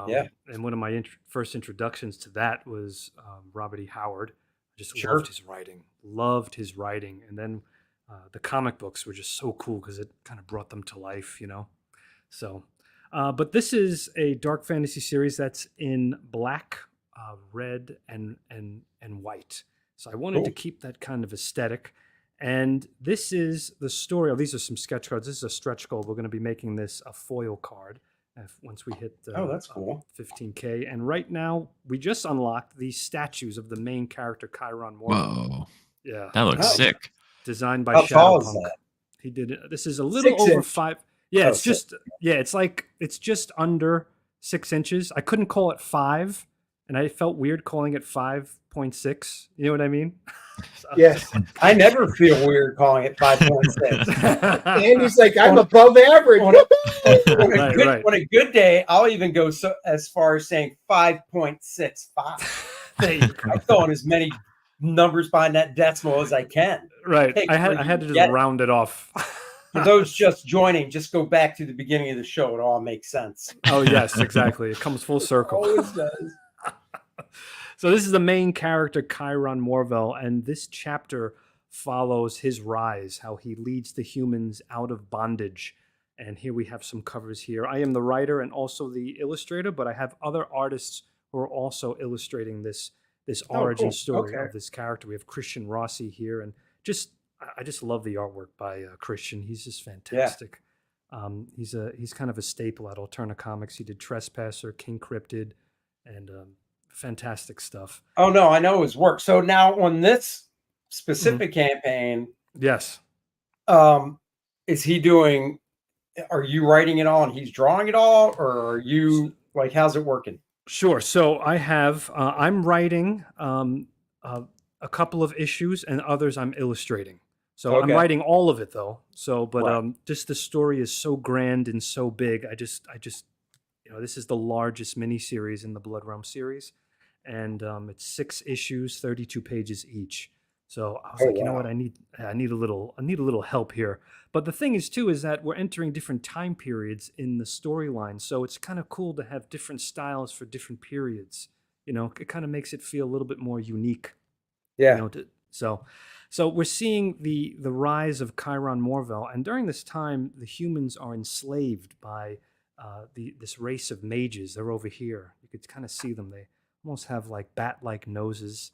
Yeah. And one of my first introductions to that was Robert E. Howard. I just Sure. loved his writing. And then the comic books were just so cool because it kind of brought them to life, So, but this is a dark fantasy series that's in black, red, and white. So I wanted to keep that kind of aesthetic. And this is the story. Oh, these are some sketch cards. This is a stretch goal. We're going to be making this a foil card once we hit that's cool. 15K. And right now, we just unlocked these statues of the main character, Chiron Morgan. Whoa, Yeah. that looks Oh. sick. Designed by How tall is Shadowpunk. that? He did it. This is a little 6 over inch. 5. Yeah, Oh, it's just it's just under 6 inches. I couldn't call it 5, and I felt weird calling it 5.6. You know what I mean? So- Yes. I never feel weird calling it 5.6. Andy's like, I'm above average. On a Right, good, right. on a good day, I'll even go as far as saying 5.65. There you go. I throw in as many numbers behind that decimal as I can. Right. Hey, I had where to you just get it. round it off. For those just joining, just go back to the beginning of the show. It all makes sense. Oh yes, exactly. It comes full circle. Always does. So this is the main character, Chiron Morvel, and this chapter follows his rise, how he leads the humans out of bondage. And here we have some covers here. I am the writer and also the illustrator, but I have other artists who are also illustrating this origin cool. story Okay. of this character. We have Christian Rossi here, and I just love the artwork by Christian. He's just fantastic. He's kind of a staple at Alterna Comics. He did Trespasser, King Cryptid, and fantastic stuff. Oh, no, I know his work. So now on this specific campaign, Yes. is he doing, are you writing it all and he's drawing it all? Or are you, like, how's it working? Sure. So I have, I'm writing a couple of issues, and others I'm illustrating. So I'm Okay. writing all of it though. So, but Right. just the story is so grand and so big. This is the largest miniseries in the Blood Realm series, and it's 6 issues, 32 pages each. So I was Oh like, you know what, wow. I need a little help here. But the thing is too is that we're entering different time periods in the storyline, so it's kind of cool to have different styles for different periods. It kind of makes it feel a little bit more unique. Yeah. So we're seeing the rise of Chiron Morvel, and during this time, the humans are enslaved by this race of mages. They're over here. You could kind of see them. They almost have like bat-like noses.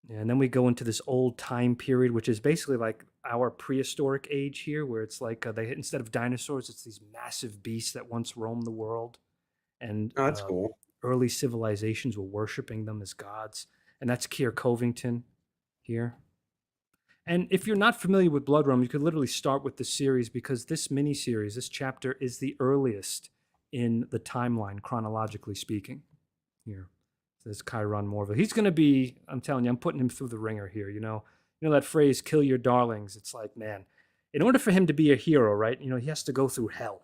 And then we go into this old time period, which is basically like our prehistoric age here, where it's like they instead of dinosaurs, it's these massive beasts that once roamed the world, and Oh, that's cool. early civilizations were worshiping them as gods. And that's Keir Covington here. And if you're not familiar with Blood Realm, you could literally start with the series because this miniseries, this chapter, is the earliest in the timeline, chronologically speaking. Here, there's Chiron Morval. He's going to be, I'm telling you, I'm putting him through the ringer here. You know that phrase, kill your darlings. It's like, man, in order for him to be a hero, right, he has to go through hell.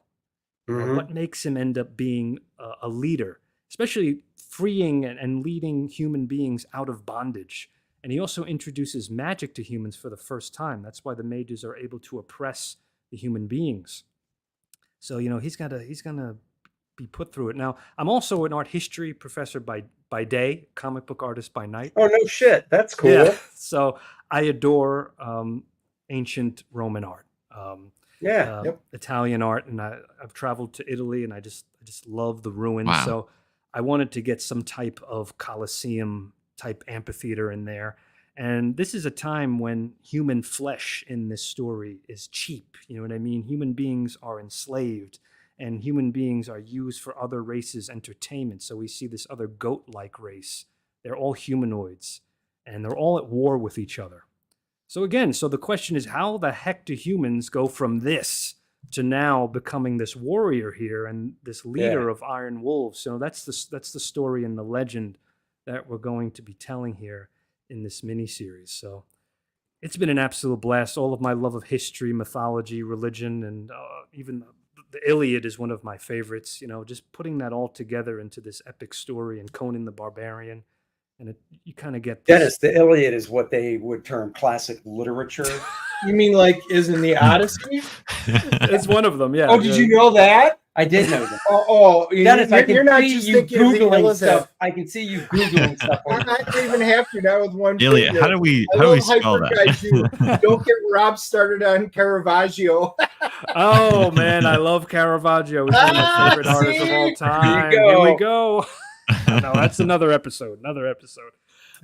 What makes him end up being a leader, especially freeing and leading human beings out of bondage. And he also introduces magic to humans for the first time. That's why the mages are able to oppress the human beings. So he's gonna be put through it. Now, I'm also an art history professor by day, comic book artist by night. Oh no shit. That's cool. Yeah. So I adore ancient Roman art. Yeah. Yep. Italian art, and I've traveled to Italy, and I just love the ruins. Wow. So I wanted to get some type of Colosseum type amphitheater in there. And this is a time when human flesh in this story is cheap. You know what I mean? Human beings are enslaved, and human beings are used for other races' entertainment. So we see this other goat-like race. They're all humanoids, and they're all at war with each other. So again, the question is, how the heck do humans go from this to now becoming this warrior here and this leader of Iron Wolves? So that's the story and the legend that we're going to be telling here in this miniseries. So it's been an absolute blast. All of my love of history, mythology, religion, and even the Iliad is one of my favorites. Just putting that all together into this epic story, and Conan the Barbarian. And you kind of get this. Dennis, the Iliad is what they would term classic literature. You mean like isn't the Odyssey? It's one of them, yeah. Oh, did you know that? I did know that. Dennis, Dennis, you're not see just you thinking of the Googling Iliad. stuff. I can see you Googling stuff. I don't even have to now with one. Ilya, finger. how do we I love spell hyper guys who that? don't get Rob started on Caravaggio. Oh man, I love Caravaggio. He's one of my favorite artists of all time. Here we go. No, that's another episode.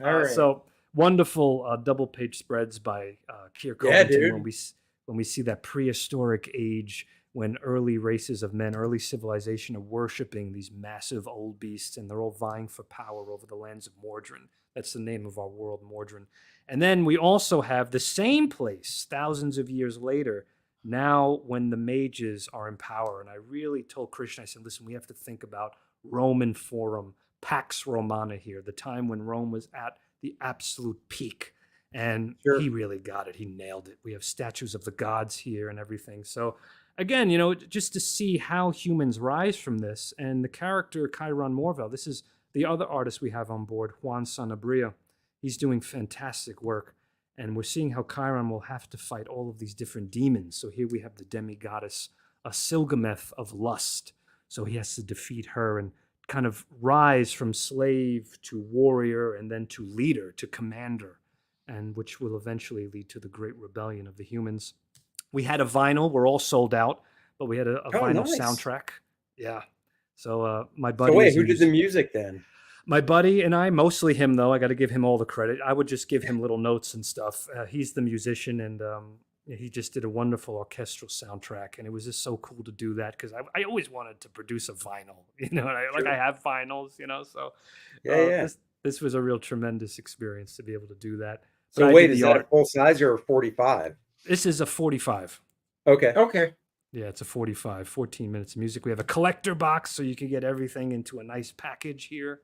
All right. So wonderful double-page spreads by Keir Yeah, Covington dude. when we see that prehistoric age when early races of men, early civilization are worshiping these massive old beasts, and they're all vying for power over the lands of Mordrin. That's the name of our world, Mordrin. And then we also have the same place thousands of years later, now when the mages are in power. And I really told Krishna, I said, listen, we have to think about Roman Forum, Pax Romana here, the time when Rome was at the absolute peak. And he really got it. He nailed it. We have statues of the gods here and everything. So again, just to see how humans rise from this, and the character Chiron Morvel, this is the other artist we have on board, Juan Sanabria. He's doing fantastic work. And we're seeing how Chiron will have to fight all of these different demons. So here we have the demigoddess, Silgameth of lust. So he has to defeat her and kind of rise from slave to warrior and then to leader, to commander, and which will eventually lead to the great rebellion of the humans. We had a vinyl. We're all sold out, but we had a vinyl soundtrack. Yeah. So my buddy. So wait, who did the music then? My buddy and I, mostly him though. I got to give him all the credit. I would just give him little notes and stuff. He's the musician, and he just did a wonderful orchestral soundtrack, and it was just so cool to do that because I always wanted to produce a vinyl. I have vinyls. So This was a real tremendous experience to be able to do that. So wait, is that a full size or a 45? This is a 45. Okay. Yeah, it's a 45, 14 minutes of music. We have a collector box, so you can get everything into a nice package here.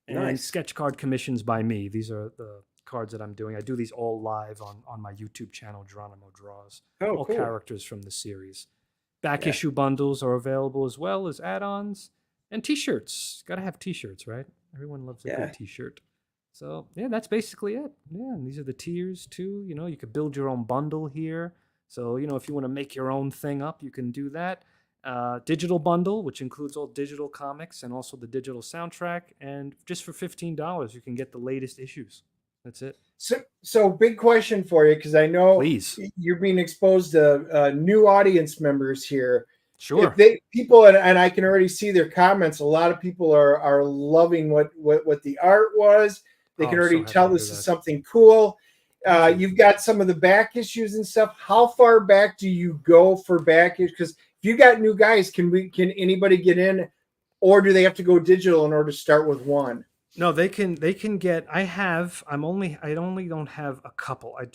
And sketch card commissions by me. These are the cards that I'm doing. I do these all live on my YouTube channel, Geronimo Draws. Oh, All cool. characters from the series. Back Yeah. issue bundles are available as well as add-ons and T-shirts. Got to have T-shirts, right? Everyone loves a Yeah. good T-shirt. So yeah, that's basically it. Yeah, and these are the tiers too. You know, you could build your own bundle here. So you know, if you want to make your own thing up, you can do that. Digital bundle, which includes all digital comics and also the digital soundtrack. And just for $15, you can get the latest issues. That's it. So big question for you, because I know Please. you're being exposed to new audience members here. Sure. If people, and I can already see their comments, a lot of people are loving what the art was. They can I'm so already happy tell to this hear is that. something cool. Thank you. You've got some of the back issues and stuff. How far back do you go for back issues? Because if you got new guys, can anybody get in, or do they have to go digital in order to start with one? No, they can get. I only don't have a couple. I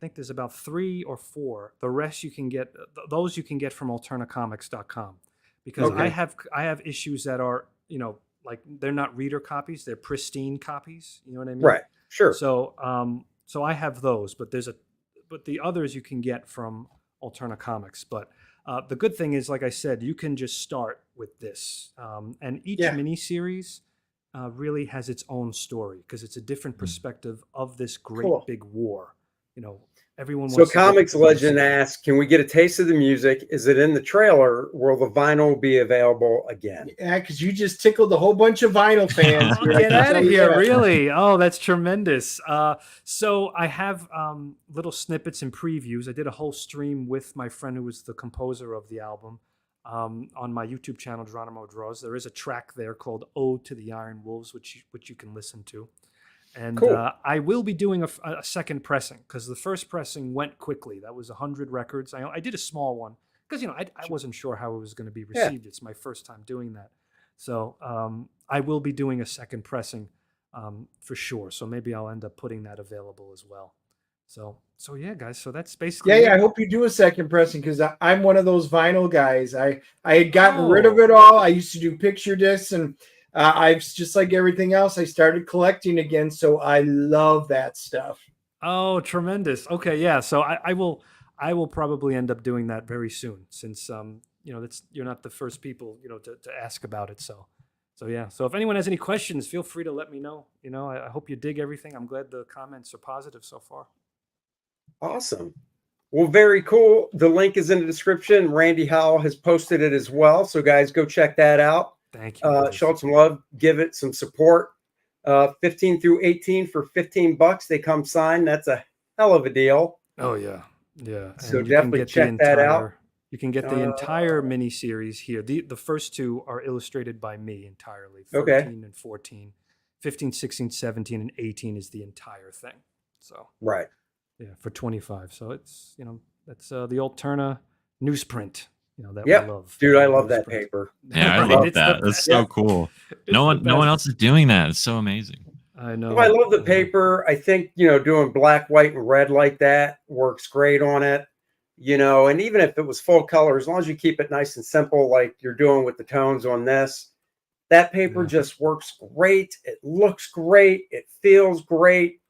think there's about 3 or 4. The rest you can get. Those you can get from alternacomics.com, because Okay. I have issues that are, you know, like they're not reader copies, they're pristine copies. You know what I mean? Right. Sure. So I have those, but the others you can get from Alterna Comics. But the good thing is, like I said, you can just start with this, and each Yeah. miniseries really has its own story because it's a different perspective of this great Cool. big war. You know, everyone. So wants to get Comics the most- Legend asks, can we get a taste of the music? Is it in the trailer? Will the vinyl be available again? Yeah, because you just tickled a whole bunch of vinyl fans. Oh, here. get out of here, Yeah. really? Oh, that's tremendous. So I have little snippets and previews. I did a whole stream with my friend who was the composer of the album on my YouTube channel, Geronimo Draws. There is a track there called Ode to the Iron Wolves, which you can listen to. And Cool. I will be doing a second pressing because the first pressing went quickly. That was 100 records. I did a small one because, you know, I wasn't sure how it was going to be Yeah. received. It's my first time doing that. So I will be doing a second pressing for sure. So maybe I'll end up putting that available as well. So yeah, guys. So that's basically Yeah, it. I hope you do a second pressing because I'm one of those vinyl guys. I had gotten rid of Oh. it all. I used to do picture discs, and I've just like everything else. I started collecting again, so I love that stuff. Oh, tremendous. Okay, yeah. So I will probably end up doing that very soon since you know, you're not the first people, you know, to ask about it. So yeah. So if anyone has any questions, feel free to let me know. You know, I hope you dig everything. I'm glad the comments are positive so far. Awesome. Well, very cool. The link is in the description. Randy Howell has posted it as well. So guys, go check that out. Thank you. brothers. Show it some love. Give it some support. 15 through 18 for $15. They come signed. That's a hell of a deal. Oh yeah, yeah. So And definitely check that out. You can get the entire miniseries here. The first 2 are illustrated by me entirely. 13 Okay. and 14, 15, 16, 17, and 18 is the entire thing. So Right. yeah, for 25. So it's, you know, that's the Alterna newsprint. You know, that Yep. we love. Dude, I love that Newsprint. paper. Yeah, I Right, love it's the that. That's best. so Yeah. cool. It's No the one best. else is doing that. It's so amazing. I know. Well, I love the I know. paper. I think, you know, doing black, white, and red like that works great on it. You know, and even if it was full color, as long as you keep it nice and simple, like you're doing with the tones on this, that paper Yeah. just works great. It looks great. It feels great.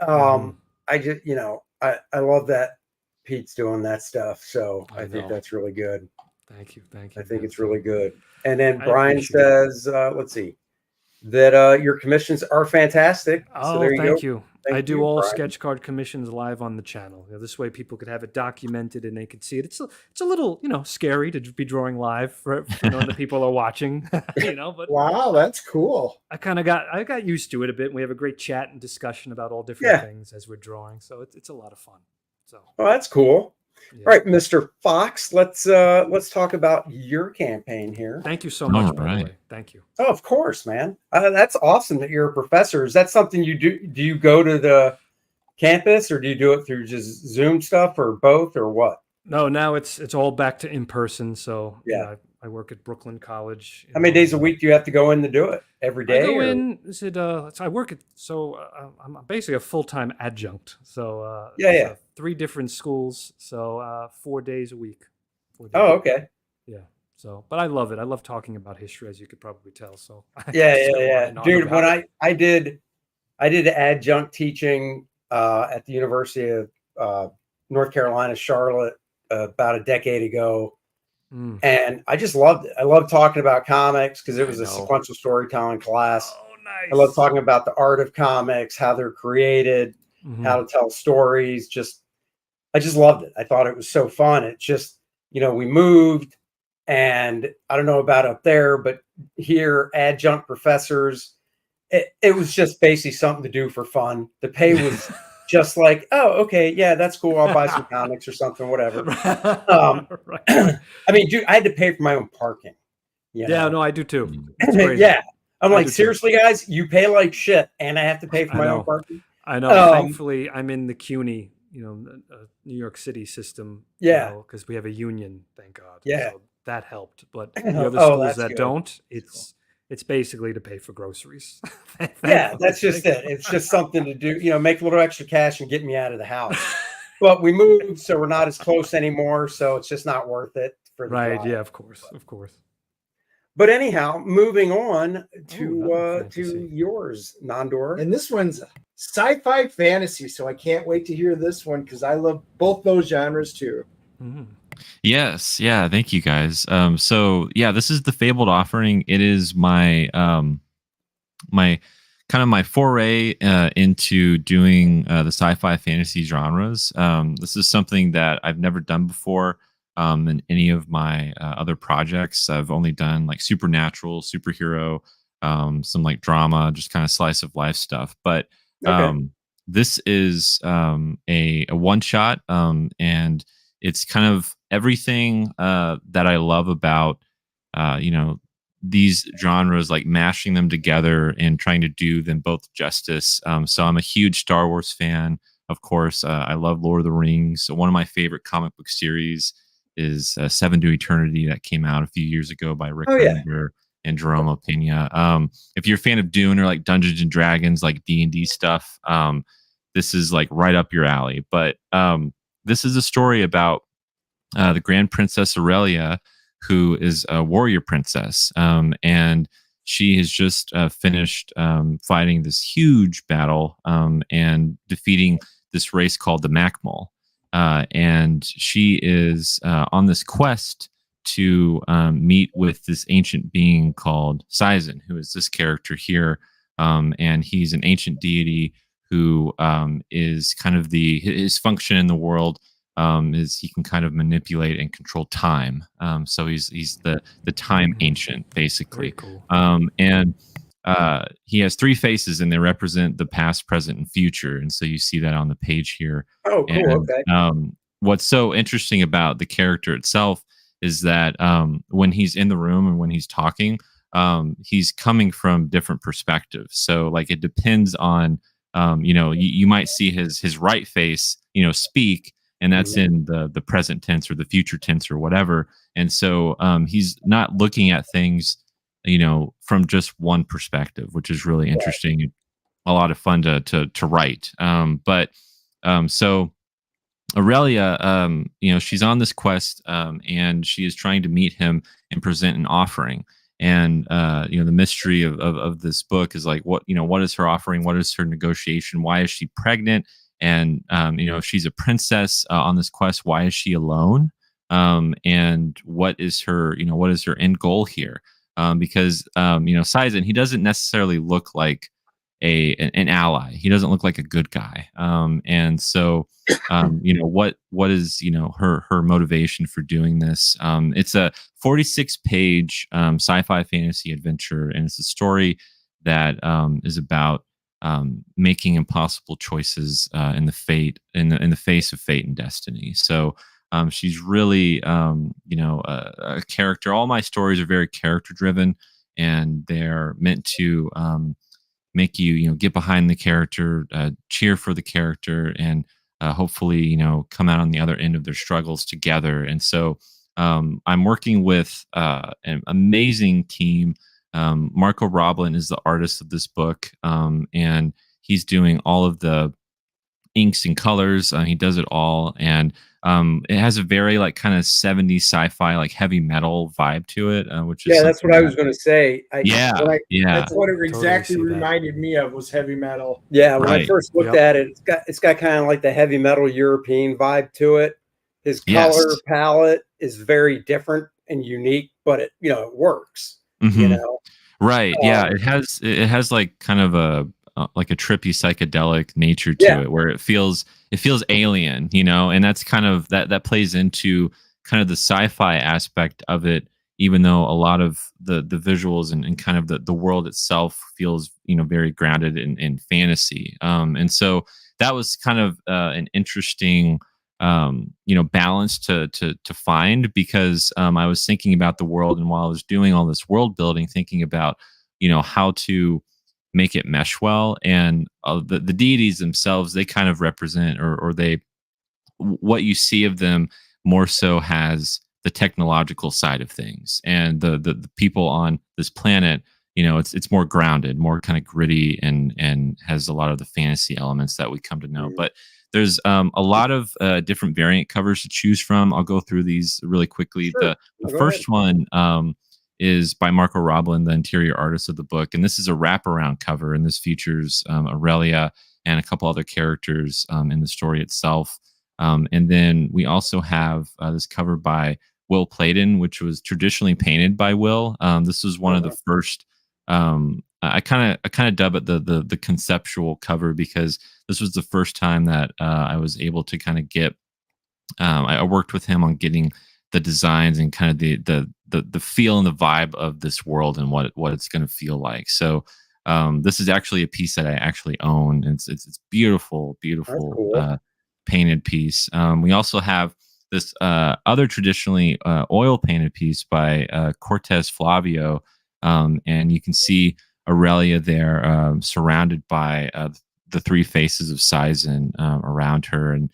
I just, you know, I love that Pete's doing that stuff. So I I think know. that's really good. Thank you. I think man. it's really good. And then I Brian appreciate it. says, let's see, that your commissions are fantastic. Oh, So there you thank go. you. Thank I do you, all Brian. sketch card commissions live on the channel. You know, this way people could have it documented and they could see it. It's a little, you know, scary to be drawing live for you know, the people are watching, you know, but Wow, that's cool. I got used to it a bit. And we have a great chat and discussion about all different Yeah. things as we're drawing. So it's a lot of fun. So Oh, that's cool. yeah. All right, Mr. Fox, let's talk about your campaign here. Thank you so much, All by right. the way. Thank you. Oh, of course, man. That's awesome that you're a professor. Is that something you do? Do you go to the campus or do you do it through just Zoom stuff or both or what? No, now it's all back to in person. So Yeah. you know, I work at Brooklyn College. you How many know, days a and, week do you have to go in to do it? Every day? I go or- in. Is it? So I work at. So I'm basically a full-time adjunct. So Yeah, it's, yeah. 3 different schools. So 4 days a week. 4 days Oh, a week. okay. Yeah. So, but I love it. I love talking about history, as you could probably tell. So Yeah, just yeah, go on yeah. and on Dude, about when it. I did I did adjunct teaching at the University of North Carolina, Charlotte, about a decade ago. And I just loved it. I love talking about comics because it was a sequential storytelling class. Oh, nice. I love talking about the art of comics, how they're created, how to tell stories. I just loved it. I thought it was so fun. It just, we moved, and I don't know about up there, but here, adjunct professors, it was just basically something to do for fun. The pay was just like, oh, okay, yeah, that's cool. I'll buy some comics or something, whatever. Right. I mean, dude, I had to pay for my own parking. Yeah, no, I do too. Yeah. I'm like, seriously, guys, you pay like shit, and I have to pay for my own parking? I know. Thankfully, I'm in the CUNY, New York City system. Yeah. Because we have a union, thank God. Yeah. So that helped. But the other schools that good. don't, it's basically to pay for groceries. Yeah, that's just it. It's just something to do, make a little extra cash and get me out of the house. But we moved, so we're not as close anymore. So it's just not worth it for the drive. Yeah, of course. But anyhow, moving on to yours, Nandor. And this one's sci-fi fantasy, so I can't wait to hear this one because I love both those genres too. Yes, yeah, thank you guys. So yeah, this is the Fabled Offering. It is my my foray into doing the sci-fi fantasy genres. This is something that I've never done before in any of my other projects. I've only done like supernatural, superhero, some like drama, just kind of slice of life stuff. But this is a one shot, and it's kind of everything that I love about these genres, like mashing them together and trying to do them both justice. So I'm a huge Star Wars fan, of course. I love Lord of the Rings. So one of my favorite comic book series is Seven to Eternity, that came out a few years ago by Rick Remender and Geronimo Pena. If you're a fan of Dune or like Dungeons and Dragons, like D&D stuff, this is like right up your alley. But this is a story about the Grand Princess Aurelia, who is a warrior princess. And she has just finished fighting this huge battle and defeating this race called the Makmal. And she is on this quest to meet with this ancient being called Sizen, who is this character here. And he's an ancient deity who is kind of his function in the world is he can kind of manipulate and control time. So he's the time ancient, basically. Very cool. And he has three faces, and they represent the past, present, and future. And so you see that on the page here. Oh, cool. And, okay. What's so interesting about the character itself is that when he's in the room and when he's talking, he's coming from different perspectives. So like it depends on, you might see his right face, speak, and that's in the present tense or the future tense or whatever. And so he's not looking at things, from just one perspective, which is really interesting. A lot of fun to write. So Aurelia, she's on this quest, and she is trying to meet him and present an offering. And the mystery of this book is like, what is her offering? What is her negotiation? Why is she pregnant? And if she's a princess on this quest, why is she alone? And what is her end goal here? Because Sizen, he doesn't necessarily look like an ally. He doesn't look like a good guy. And so what is her motivation for doing this? It's a 46-page sci-fi fantasy adventure, and it's a story that is about making impossible choices in the face of fate and destiny. So she's really a character. All my stories are very character driven, and they're meant to make you get behind the character, cheer for the character, and hopefully come out on the other end of their struggles together. And so I'm working with an amazing team. Marco Roblin is the artist of this book, and he's doing all of the inks and colors. He does it all, and it has a very like kind of 70s sci-fi, like heavy metal vibe to it, which is That's what I was going to say. yeah, yeah, That's what it Totally exactly see that. reminded me of, was heavy metal. Yeah, when I Right. first looked at it, it's got kind of like the heavy metal European vibe to it. His Yes. color palette is very different and unique, but it it works. Mhm. Right. Yeah, it has like kind of a like a trippy psychedelic nature to Yeah. it, where it feels alien, you know, and that's kind of that plays into kind of the sci-fi aspect of it, even though a lot of the visuals and kind of the world itself feels, you know, very grounded in fantasy. And so that was kind of an interesting you know, balance to find, because I was thinking about the world, and while I was doing all this world building, thinking about, you know, how to make it mesh well, and the deities themselves, they kind of represent, or they, what you see of them more so has the technological side of things, and the people on this planet, you know, it's more grounded, more kind of gritty, and has a lot of the fantasy elements that we come to know. But there's a lot of different variant covers to choose from. I'll go through these really quickly. Sure. The Go first one is by Marco Roblin, the interior artist of the book, and this is a wraparound cover, and this features Aurelia and a couple other characters in the story itself. And then we also have this cover by Will Playdon, which was traditionally painted by Will. This was one of the first. I kind of dub it the conceptual cover, because this was the first time that I was able to kind of get. I worked with him on getting the designs and kind of the feel and the vibe of this world and what it's going to feel like. So this is actually a piece that I actually own. It's beautiful, beautiful. Cool. Painted piece. We also have this other traditionally oil painted piece by Cortez Flavio, and you can see Aurelia there, surrounded by the three faces of Sizen around her, and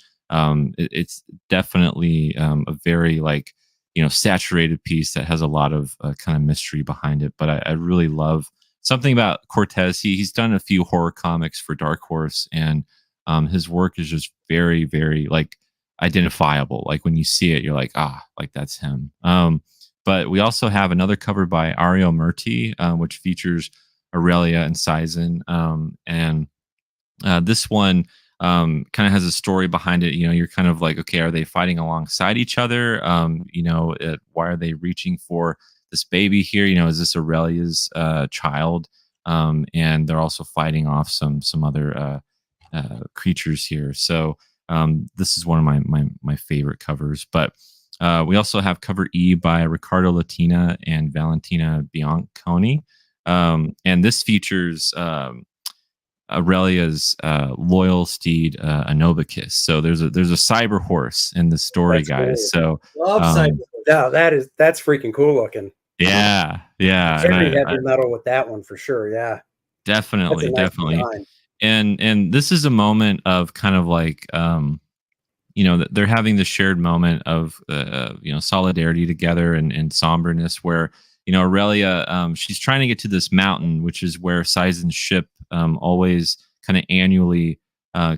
it's definitely a very, like, you know, saturated piece that has a lot of kind of mystery behind it. But I really love something about Cortez. He's done a few horror comics for Dark Horse, and his work is just very, very like identifiable. Like when you see it, you're like, like that's him. But we also have another cover by Ario Murti, which features Aurelia and Sizen. And this one kind of has a story behind it. You know, you're kind of like, okay, are they fighting alongside each other? You know, why are they reaching for this baby here? You know, is this Aurelia's child? And they're also fighting off some other creatures here. So this is one of my favorite covers. But we also have cover E by Riccardo Latina and Valentina Bianconi, and this features Aurelia's loyal steed Anobicus. So there's a cyber horse in the story, That's guys. cool. So Love cyber. Yeah, that's freaking cool looking. yeah. Very heavy metal with that one for sure. Yeah, Definitely, that's a nice definitely. design. And this is a moment of kind of like you know, they're having this shared moment of you know, solidarity together and somberness, where, you know, Aurelia, she's trying to get to this mountain, which is where Sizen's ship always kind of annually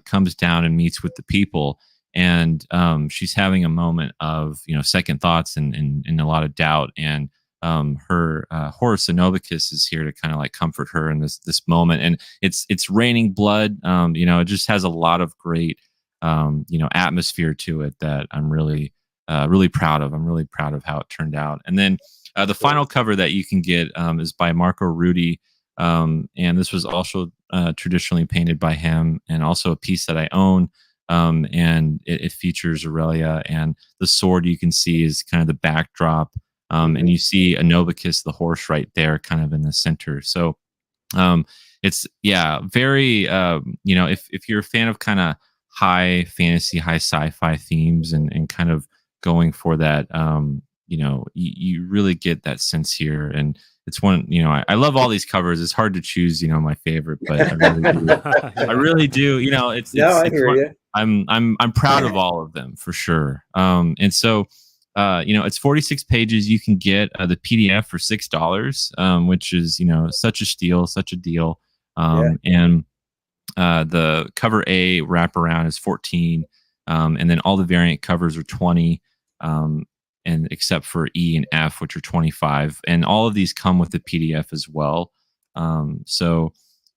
comes down and meets with the people. And she's having a moment of, you know, second thoughts and a lot of doubt. And her horse Anobicus is here to kind of like comfort her in this moment. And it's raining blood. You know, it just has a lot of great you know, atmosphere to it that I'm really really proud of. I'm really proud of how it turned out. And then the final cover that you can get is by Marco Rudy, and this was also traditionally painted by him, and also a piece that I own. And it features Aurelia, and the sword you can see is kind of the backdrop, and you see Anobicus, the horse, right there, kind of in the center. So it's very you know, if you're a fan of kind of high fantasy, high sci-fi themes, and kind of going for that, you know, you really get that sense here. And it's one, you know, I love all these covers. It's hard to choose, you know, my favorite, but I really do. I really do. You know, I hear you. I'm proud of all of them for sure. And so, you know, it's 46 pages. You can get the PDF for $6, which is, you know, such a steal, such a deal. And The cover A wraparound is 14, and then all the variant covers are 20, and except for E and F, which are 25. And all of these come with the PDF as well. So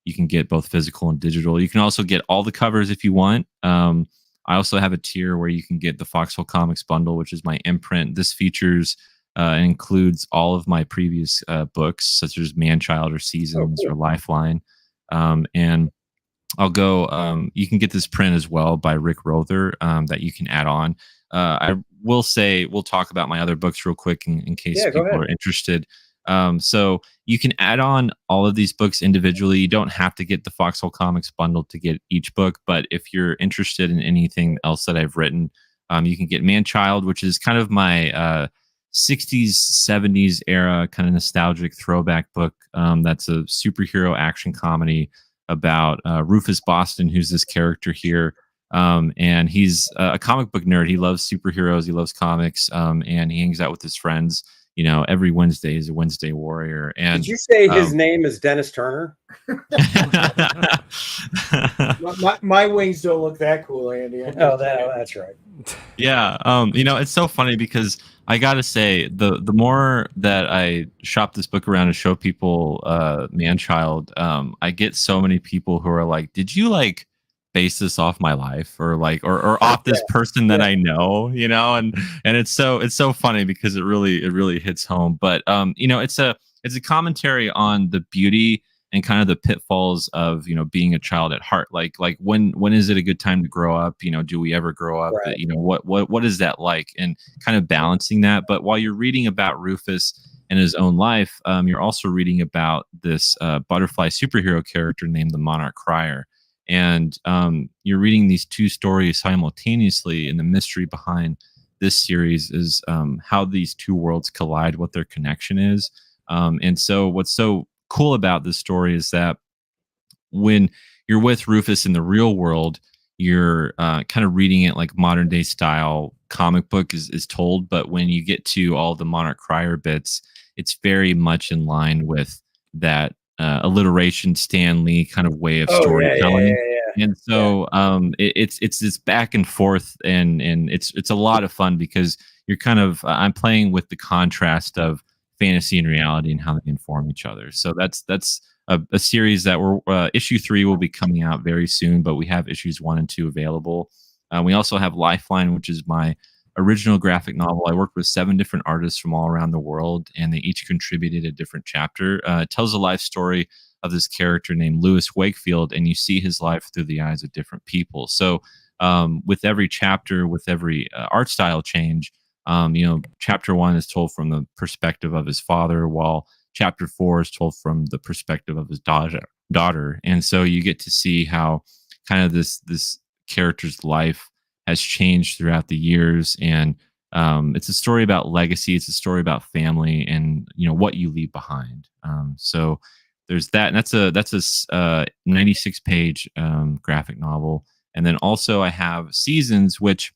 you can get both physical and digital. You can also get all the covers if you want. I also have a tier where you can get the Foxhole Comics bundle, which is my imprint. This features and includes all of my previous books, such as Manchild or Seasons or Lifeline. And I'll go. You can get this print as well by Rick Rother that you can add on. I will say we'll talk about my other books real quick in case people are interested. So you can add on all of these books individually. You don't have to get the Foxhole Comics bundle to get each book, but if you're interested in anything else that I've written, you can get Manchild, which is kind of my 60s, 70s era kind of nostalgic throwback book. That's a superhero action comedy about Rufus Boston, who's this character here. And he's a comic book nerd. He loves superheroes. He loves comics. And he hangs out with his friends. You know, every Wednesday is a Wednesday Warrior. And did you say his name is Dennis Turner? my wings don't look that cool, Andy. Oh, that's right. Yeah. You know, it's so funny because I gotta say, the more that I shop this book around and show people Manchild, I get so many people who are like, "Did you like base this off my life, or like, or off this person that I know?" You know, and it's so funny because it really hits home. But you know, it's a commentary on the beauty and kind of the pitfalls of, you know, being a child at heart. Like when is it a good time to grow up? You know, do we ever grow up? Right. You know, what is that like? And kind of balancing that. But while you're reading about Rufus and his own life, you're also reading about this butterfly superhero character named the Monarch Crier. And you're reading these two stories simultaneously, and the mystery behind this series is how these two worlds collide, what their connection is. And so what's so cool about this story is that when you're with Rufus in the real world, you're kind of reading it like modern day style comic book is told. But when you get to all the Monarch Crier bits, it's very much in line with that alliteration Stan Lee kind of way of storytelling. And so it's this back and forth, and it's a lot of fun because you're kind of I'm playing with the contrast of fantasy and reality and how they inform each other. So that's a series that we're issue 3 will be coming out very soon, but we have issues 1 and 2 available. We also have Lifeline, which is my original graphic novel. I worked with 7 different artists from all around the world, and they each contributed a different chapter. It tells a life story of this character named Lewis Wakefield, and you see his life through the eyes of different people. So with every chapter, with every art style change, you know, chapter 1 is told from the perspective of his father, while chapter 4 is told from the perspective of his daughter. And so you get to see how kind of this character's life has changed throughout the years. And it's a story about legacy. It's a story about family and, you know, what you leave behind. So there's that. And that's a 96 page graphic novel. And then also I have Seasons, which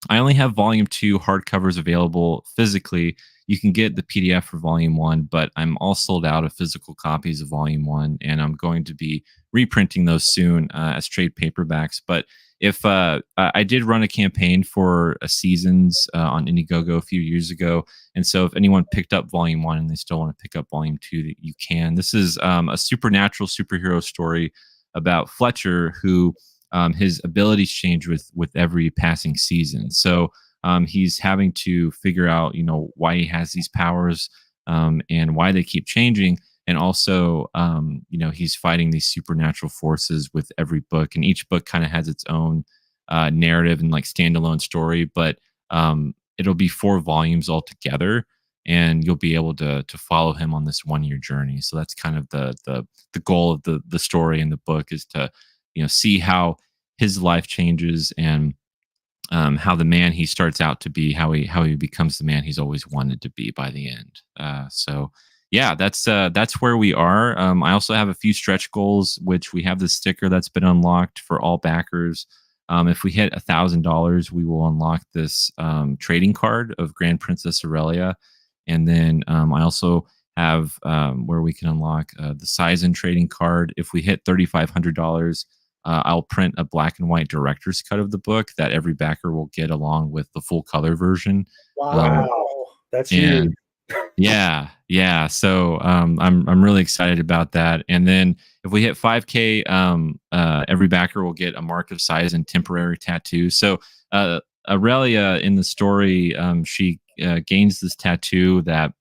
I only have volume 2 hardcovers available physically. You can get the PDF for volume 1, but I'm all sold out of physical copies of volume 1, and I'm going to be reprinting those soon as trade paperbacks. But if I did run a campaign for a Seasons on Indiegogo a few years ago, and so if anyone picked up volume 1 and they still want to pick up volume 2, that you can. This is a supernatural superhero story about Fletcher, who his abilities change with every passing season. So he's having to figure out, you know, why he has these powers and why they keep changing. And also, you know, he's fighting these supernatural forces with every book, and each book kind of has its own narrative and like standalone story. But it'll be 4 volumes altogether, and you'll be able to follow him on this 1-year journey. So that's kind of the goal of the story in the book, is to, you know, see how his life changes and how the man he starts out to be, how he becomes the man he's always wanted to be by the end. So yeah, that's where we are. I also have a few stretch goals, which we have the sticker that's been unlocked for all backers. If we hit $1,000, we will unlock this trading card of Grand Princess Aurelia. And then I also have where we can unlock the Sizen trading card. If we hit $3,500, I'll print a black and white director's cut of the book that every backer will get along with the full color version. Wow. That's huge. And yeah. So I'm really excited about that. And then if we hit 5K, every backer will get a mark of size and temporary tattoo. So Aurelia in the story, she gains this tattoo that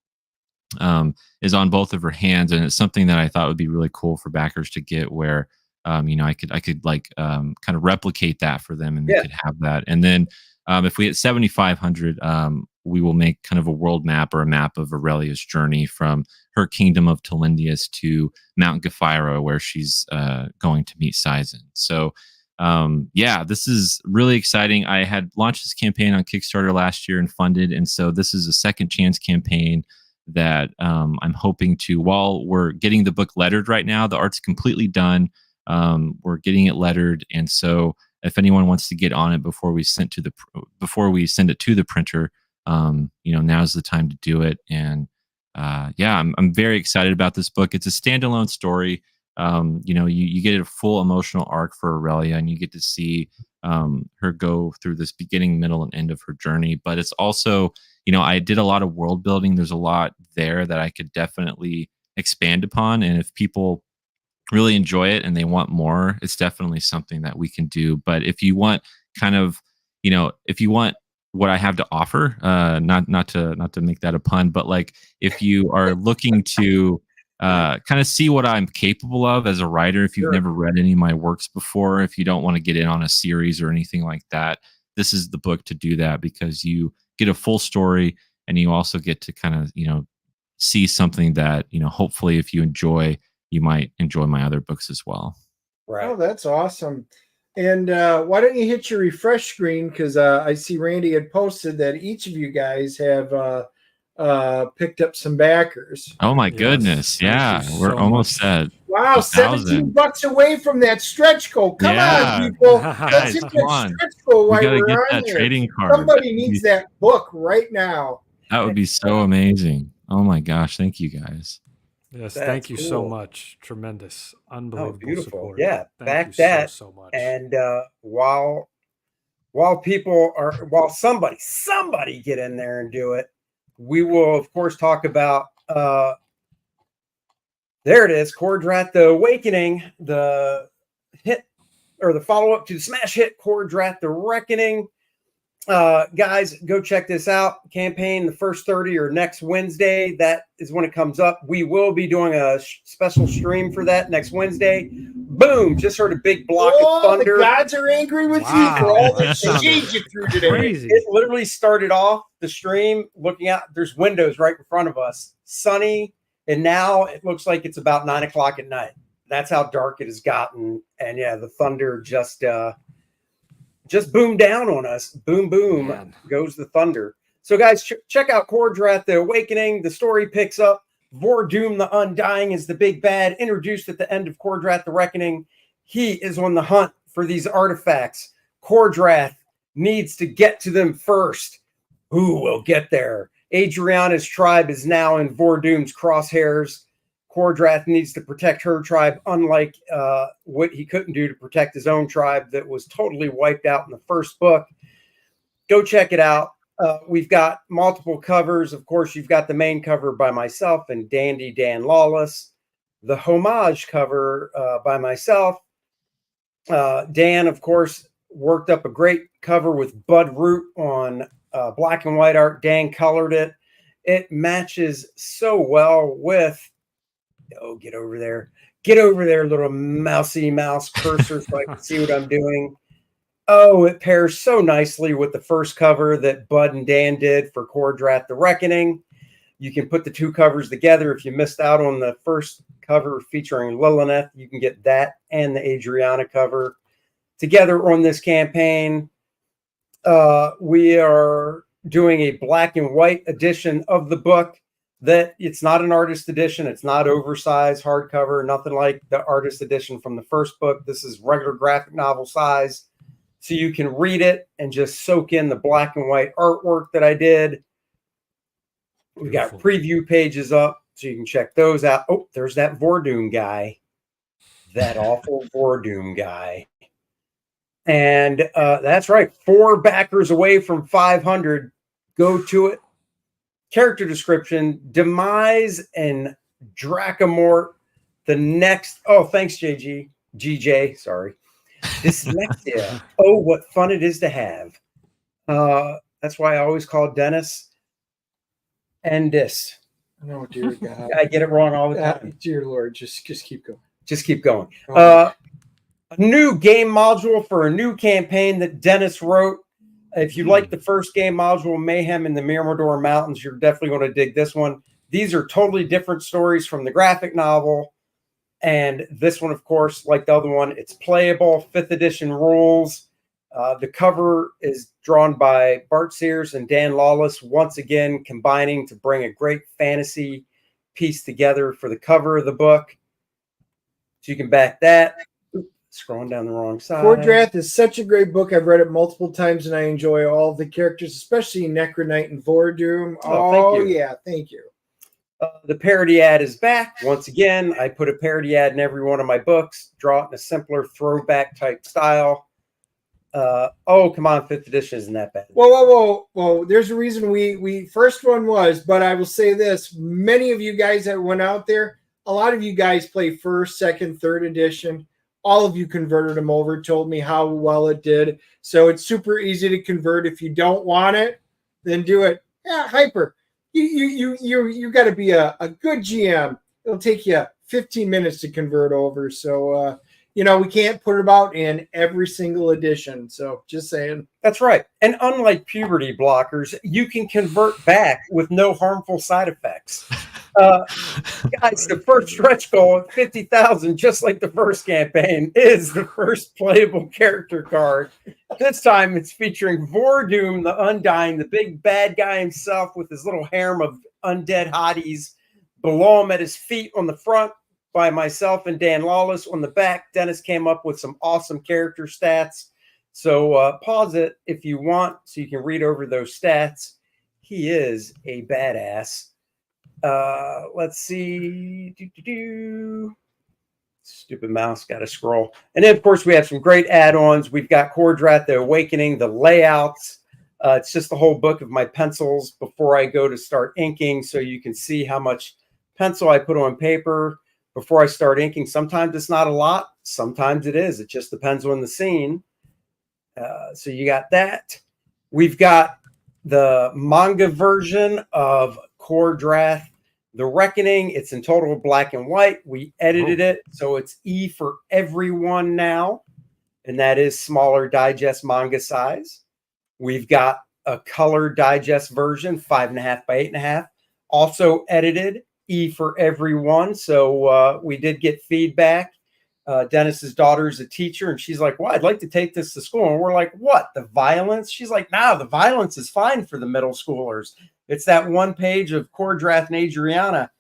is on both of her hands, and it's something that I thought would be really cool for backers to get, where I could like kind of replicate that for them, and they could have that. And then if we hit 7,500, we will make kind of a world map or a map of Aurelia's journey from her kingdom of Telindius to Mount Gephyra, where she's going to meet Sizen. So this is really exciting. I had launched this campaign on Kickstarter last year and funded, and so this is a second chance campaign that I'm hoping to, while we're getting the book lettered right now, the art's completely done. We're getting it lettered, and so if anyone wants to get on it before we send it to the printer, now's the time to do it. And I'm very excited about this book. It's a standalone story. You get a full emotional arc for Aurelia, and you get to see her go through this beginning, middle, and end of her journey. But it's also, I did a lot of world building. There's a lot there that I could definitely expand upon. And if people really enjoy it and they want more, it's definitely something that we can do. But if you want kind of, if you want what I have to offer, not to make that a pun, but like if you are looking to kind of see what I'm capable of as a writer, if you've never read any of my works before, if you don't want to get in on a series or anything like that, this is the book to do that, because you get a full story and you also get to kind of, see something that, hopefully if you enjoy, you might enjoy my other books as well. Right. Oh, that's awesome. And why don't you hit your refresh screen? Because I see Randy had posted that each of you guys have picked up some backers. Oh my goodness. Yeah. We're almost set. Wow, $17 away from that stretch goal. Come on, people. Let's hit that stretch goal while we're get on that here. trading card. Somebody needs that book right now. That would be so amazing. Oh my gosh. Thank you guys. Yes, thank you so much. Tremendous, unbelievable beautiful support. Yeah, thank you so much. And while somebody get in there and do it, we will of course talk about there it is, Kor-Drath the Awakening, the hit or the follow-up to the smash hit Kor-Drath the Reckoning. Guys, go check this out. Campaign the first 30 or next Wednesday. That is when it comes up. We will be doing a special stream for that next Wednesday. Boom! Just heard a big block of thunder. The gods are angry with you for all the shade you threw today. Crazy. It literally started off the stream looking out. There's windows right in front of us, sunny, and now it looks like it's about 9 o'clock at night. That's how dark it has gotten. And yeah, the thunder just boomed down on us. Boom, boom, goes the thunder. So guys, check out Kor-Drath the Awakening. The story picks up. Vordoom the Undying is the big bad, introduced at the end of Kor-Drath the Reckoning. He is on the hunt for these artifacts. Kor-Drath needs to get to them first. Who will get there? Adriana's tribe is now in Vordoom's crosshairs. Kor-Drath needs to protect her tribe, unlike what he couldn't do to protect his own tribe that was totally wiped out in the first book. Go check it out. We've got multiple covers. Of course, you've got the main cover by myself and Dandy Dan Lawless. The homage cover by myself. Dan, of course, worked up a great cover with Bud Root on black and white art. Dan colored it. It matches so well with... Oh, get over there, little mousy mouse cursor, so I can see what I'm doing. Oh, it pairs so nicely with the first cover that Bud and Dan did for Kor-Drath the Reckoning. You can put the two covers together. If you missed out on the first cover featuring Lilith, you can get that and the Adriana cover together on this campaign. We are doing a black and white edition of the book. That it's not an artist edition. It's not oversized hardcover, nothing like the artist edition from the first book. This is regular graphic novel size. So you can read it and just soak in the black and white artwork that I did. We got preview pages up, so you can check those out. Oh, there's that Vordoom guy. That awful Vordoom guy. And that's right. 4 backers away from 500. Go to it. Character description: Demise and Dracomort. The next. Oh, thanks, GJ. Sorry. Dyslexia. Oh, what fun it is to have. That's why I always call Dennis Endis. Oh, dear God. I get it wrong all the time. Dear Lord, just keep going. Just keep going. Oh, A new game module for a new campaign that Dennis wrote. If you like the first game module, Mayhem in the Mirador Mountains, you're definitely going to dig this one. These are totally different stories from the graphic novel. And this one, of course, like the other one, it's playable, 5th edition rules. The cover is drawn by Bart Sears and Dan Lawless, once again combining to bring a great fantasy piece together for the cover of the book. So you can back that. Scrolling down the wrong side. Kor-Drath is such a great book. I've read it multiple times, and I enjoy all the characters, especially Necronite and Vordoom. Oh, thank you. Yeah, thank you. The parody ad is back. Once again, I put a parody ad in every one of my books. Draw it in a simpler throwback type style. Oh, come on, 5th edition isn't that bad. Whoa. There's a reason we first one was, but I will say this. Many of you guys that went out there, a lot of you guys play 1st, 2nd, 3rd edition. All of you converted them over, told me how well it did. So it's super easy to convert. If you don't want it, then do it. Yeah, Hyper. You got to be a good GM. It'll take you 15 minutes to convert over. So we can't put it out in every single edition. So just saying. That's right. And unlike puberty blockers, you can convert back with no harmful side effects. Guys, the first stretch goal at 50,000, just like the first campaign, is the first playable character card. This time it's featuring Vordoom, the Undying, the big bad guy himself with his little harem of undead hotties. Below him at his feet on the front by myself and Dan Lawless. On the back, Dennis came up with some awesome character stats. So pause it if you want so you can read over those stats. He is a badass. Let's see. Stupid mouse, got to scroll. And then, of course, we have some great add-ons. We've got Kor-Drath, The Awakening, the layouts. It's just the whole book of my pencils before I go to start inking, so you can see how much pencil I put on paper before I start inking. Sometimes it's not a lot. Sometimes it is. It just depends on the scene. So you got that. We've got the manga version of Kor-Drath, The Reckoning. It's in total black and white. We edited it, so it's E for everyone now, and that is smaller digest manga size. We've got a color digest version, 5.5 by 8.5, also edited, E for everyone. So we did get feedback. Dennis's daughter is a teacher, and she's like, well, I'd like to take this to school. And we're like, what, the violence? She's like, no, the violence is fine for the middle schoolers. It's that one page of Kor-Drath and Adriana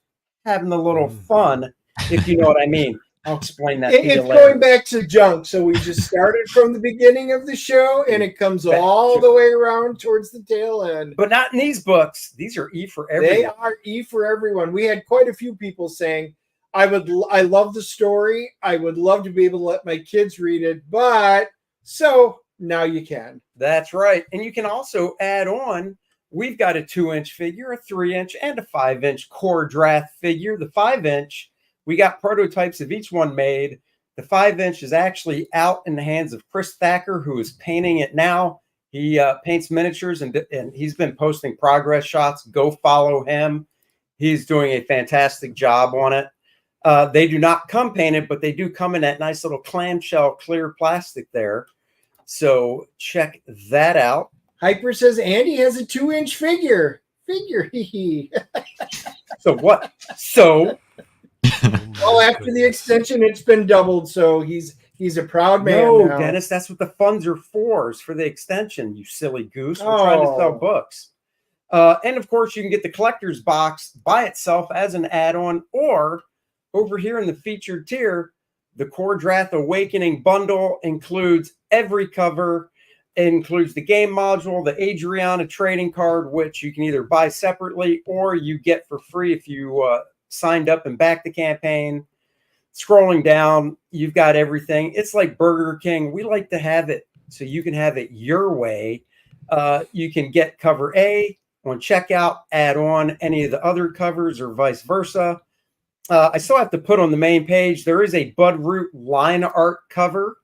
having a little fun, if you know what I mean. I'll explain that to you later. It's going back to junk. So we just started from the beginning of the show, and it comes all the way around towards the tail end. But not in these books. These are E for everyone. They are E for everyone. We had quite a few people saying, I love the story. I would love to be able to let my kids read it, but so now you can. That's right. And you can also add on, we've got a 2-inch figure, a 3-inch, and a 5-inch Kor-Drath figure. The 5-inch, we got prototypes of each one made. The 5-inch is actually out in the hands of Chris Thacker, who is painting it now. He paints miniatures, and he's been posting progress shots. Go follow him. He's doing a fantastic job on it. They do not come painted, but they do come in that nice little clamshell clear plastic there. So check that out. Hyper says Andy has a 2-inch figure. So what? So well, after the extension, it's been doubled. So he's a proud man. No, now. Dennis, that's what the funds are for, is for the extension, you silly goose. We're trying to sell books. And of course, you can get the collector's box by itself as an add-on, or over here in the featured tier, the Kor-Drath Awakening bundle includes every cover. It includes the game module, the Adriana trading card, which you can either buy separately or you get for free if you signed up and backed the campaign. Scrolling down, you've got everything. It's like Burger King. We like to have it so you can have it your way. You can get cover A on checkout, add on any of the other covers or vice versa. I still have to put on the main page, there is a Budroot line art cover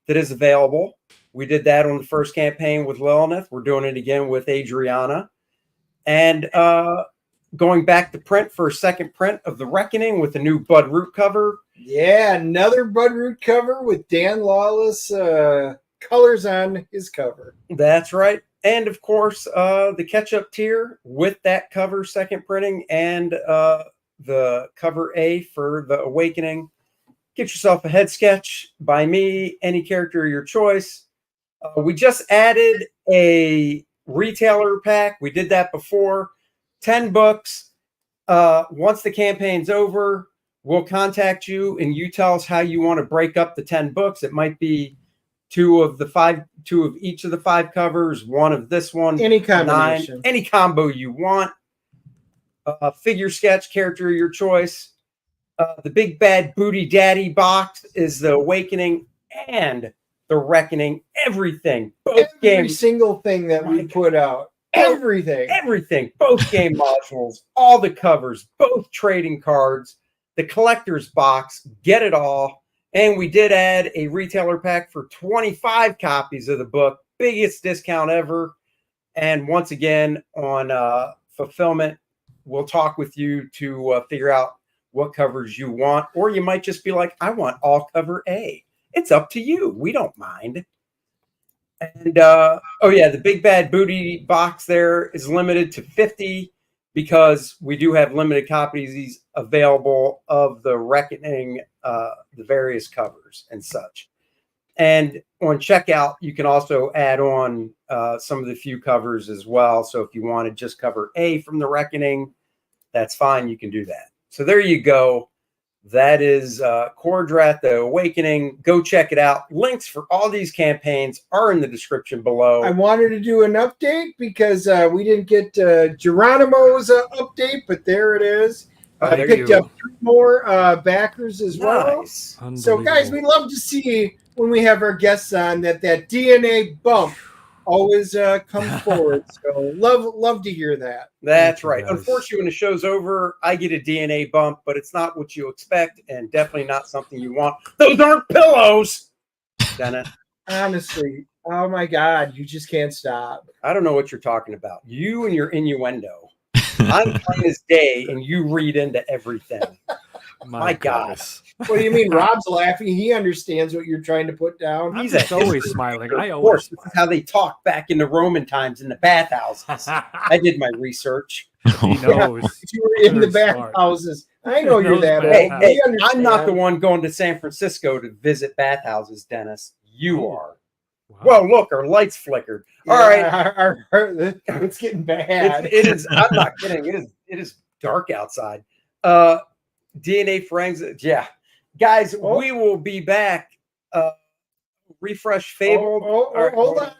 that is available. We did that on the first campaign with Lilith. We're doing it again with Adriana. And going back to print for a second print of The Reckoning with a new Budroot cover. Yeah, another Budroot cover with Dan Lawless colors on his cover. That's right. And of course, the catch-up tier with that cover second printing and the cover A for The Awakening. Get yourself a head sketch by me, any character of your choice. We just added a retailer pack. We did that before. 10 books. Once the campaign's over, we'll contact you and you tell us how you want to break up the 10 books. It might be two of each of the 5 covers, one of this one, any combination, 9, any combo you want. Figure sketch, character of your choice. The Big Bad Booty Daddy box is The Awakening and The Reckoning. Everything, every single thing that we put out, everything, both game modules, all the covers, both trading cards, the collector's box, get it all. And we did add a retailer pack for 25 copies of the book, biggest discount ever. And once again, on fulfillment, we'll talk with you to figure out what covers you want, or you might just be like, I want all cover A. It's up to you. We don't mind. And the Big Bad Booty box there is limited to 50 because we do have limited copies available of The Reckoning, the various covers and such. And on checkout, you can also add on some of the few covers as well. So if you wanted just cover A from The Reckoning, that's fine. You can do that. So there you go. That is Kor-Drath, The Awakening. Go check it out. Links for all these campaigns are in the description below. I wanted to do an update because we didn't get Geronimo's update, but there it is. I picked up 3 more backers as well. So, guys, we love to see when we have our guests on that DNA bump always comes forward. So love to hear that. That's right. Unfortunately, when the show's over, I get a DNA bump, but it's not what you expect and definitely not something you want. Those aren't pillows, Dennis. Honestly, oh my God, you just can't stop. I don't know what you're talking about. You and your innuendo. I'm plain as day, and you read into everything. My God. What do you mean? Rob's laughing. He understands what you're trying to put down. He's always smiling. I of course, this is how they talk back in the Roman times in the bathhouses. I did my research. He knows. You were in the bathhouses. I know you're that old. Hey, I'm not the one going to San Francisco to visit bathhouses, Dennis. You are. Wow. Well, look, our lights flickered. All right. It's getting bad. It is. I'm not kidding. It is dark outside. DNA forensics. Yeah. Guys, we will be back. Refresh Fabled. Hold on.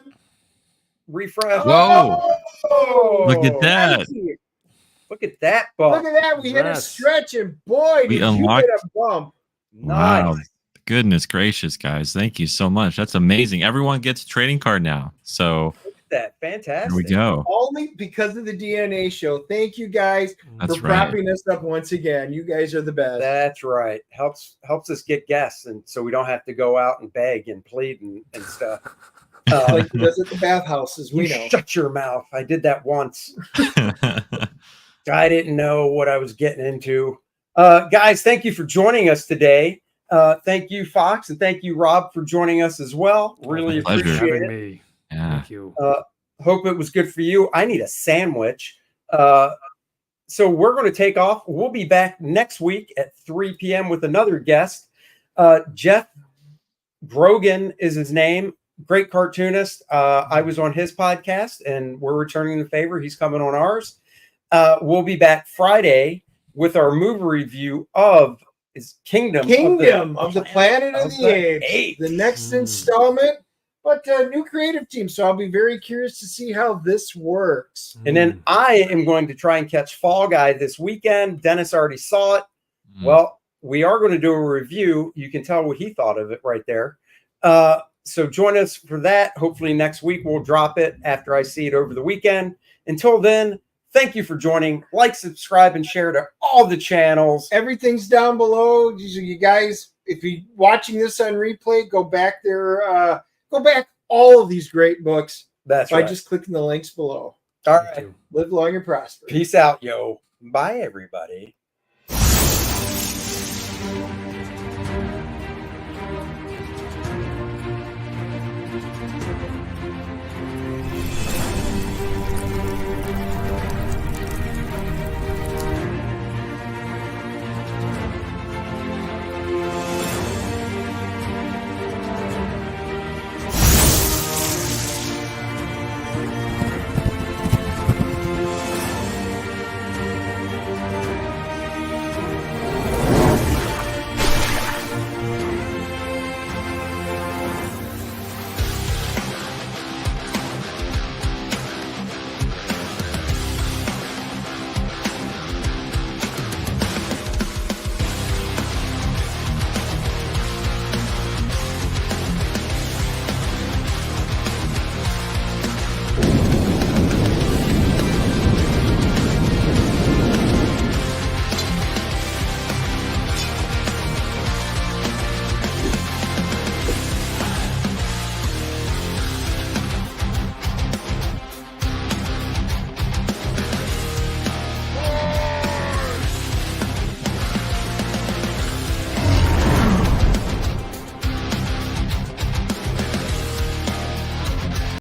Refresh. Whoa. Look at that. Look at that bump. Look at that. We hit a stretch, and boy, did you hit a bump. Wow. Nice. Goodness gracious, guys. Thank you so much. That's amazing. Everyone gets a trading card now. So look at that. Fantastic. Here we go. Only because of the DNA show. Thank you guys for propping us up once again. You guys are the best. That's right. Helps us get guests, and so we don't have to go out and beg and plead and stuff. Like he does at the bathhouses. We know. Shut your mouth. I did that once. I didn't know what I was getting into. Guys, thank you for joining us today. Thank you, Fox, and thank you, Rob, for joining us as well. Really appreciate it. Yeah. Thank you. Hope it was good for you. I need a sandwich. So we're going to take off. We'll be back next week at 3 p.m. with another guest. Jeff Grogan is his name. Great cartoonist. I was on his podcast, and we're returning the favor. He's coming on ours. We'll be back Friday with our movie review of Kingdom of the Planet of the Apes. The next installment, but a new creative team. So I'll be very curious to see how this works. And then I am going to try and catch Fall Guy this weekend. Dennis already saw it. Well, we are going to do a review. You can tell what he thought of it right there. So join us for that. Hopefully next week we'll drop it after I see it over the weekend. Until then, thank you for joining. Like, subscribe, and share to all the channels. Everything's down below. You guys, if you're watching this on replay, go back there. Go back all of these great books That's by right. just clicking the links below. All Me right. too. Live long and prosper. Peace out, yo. Bye, everybody.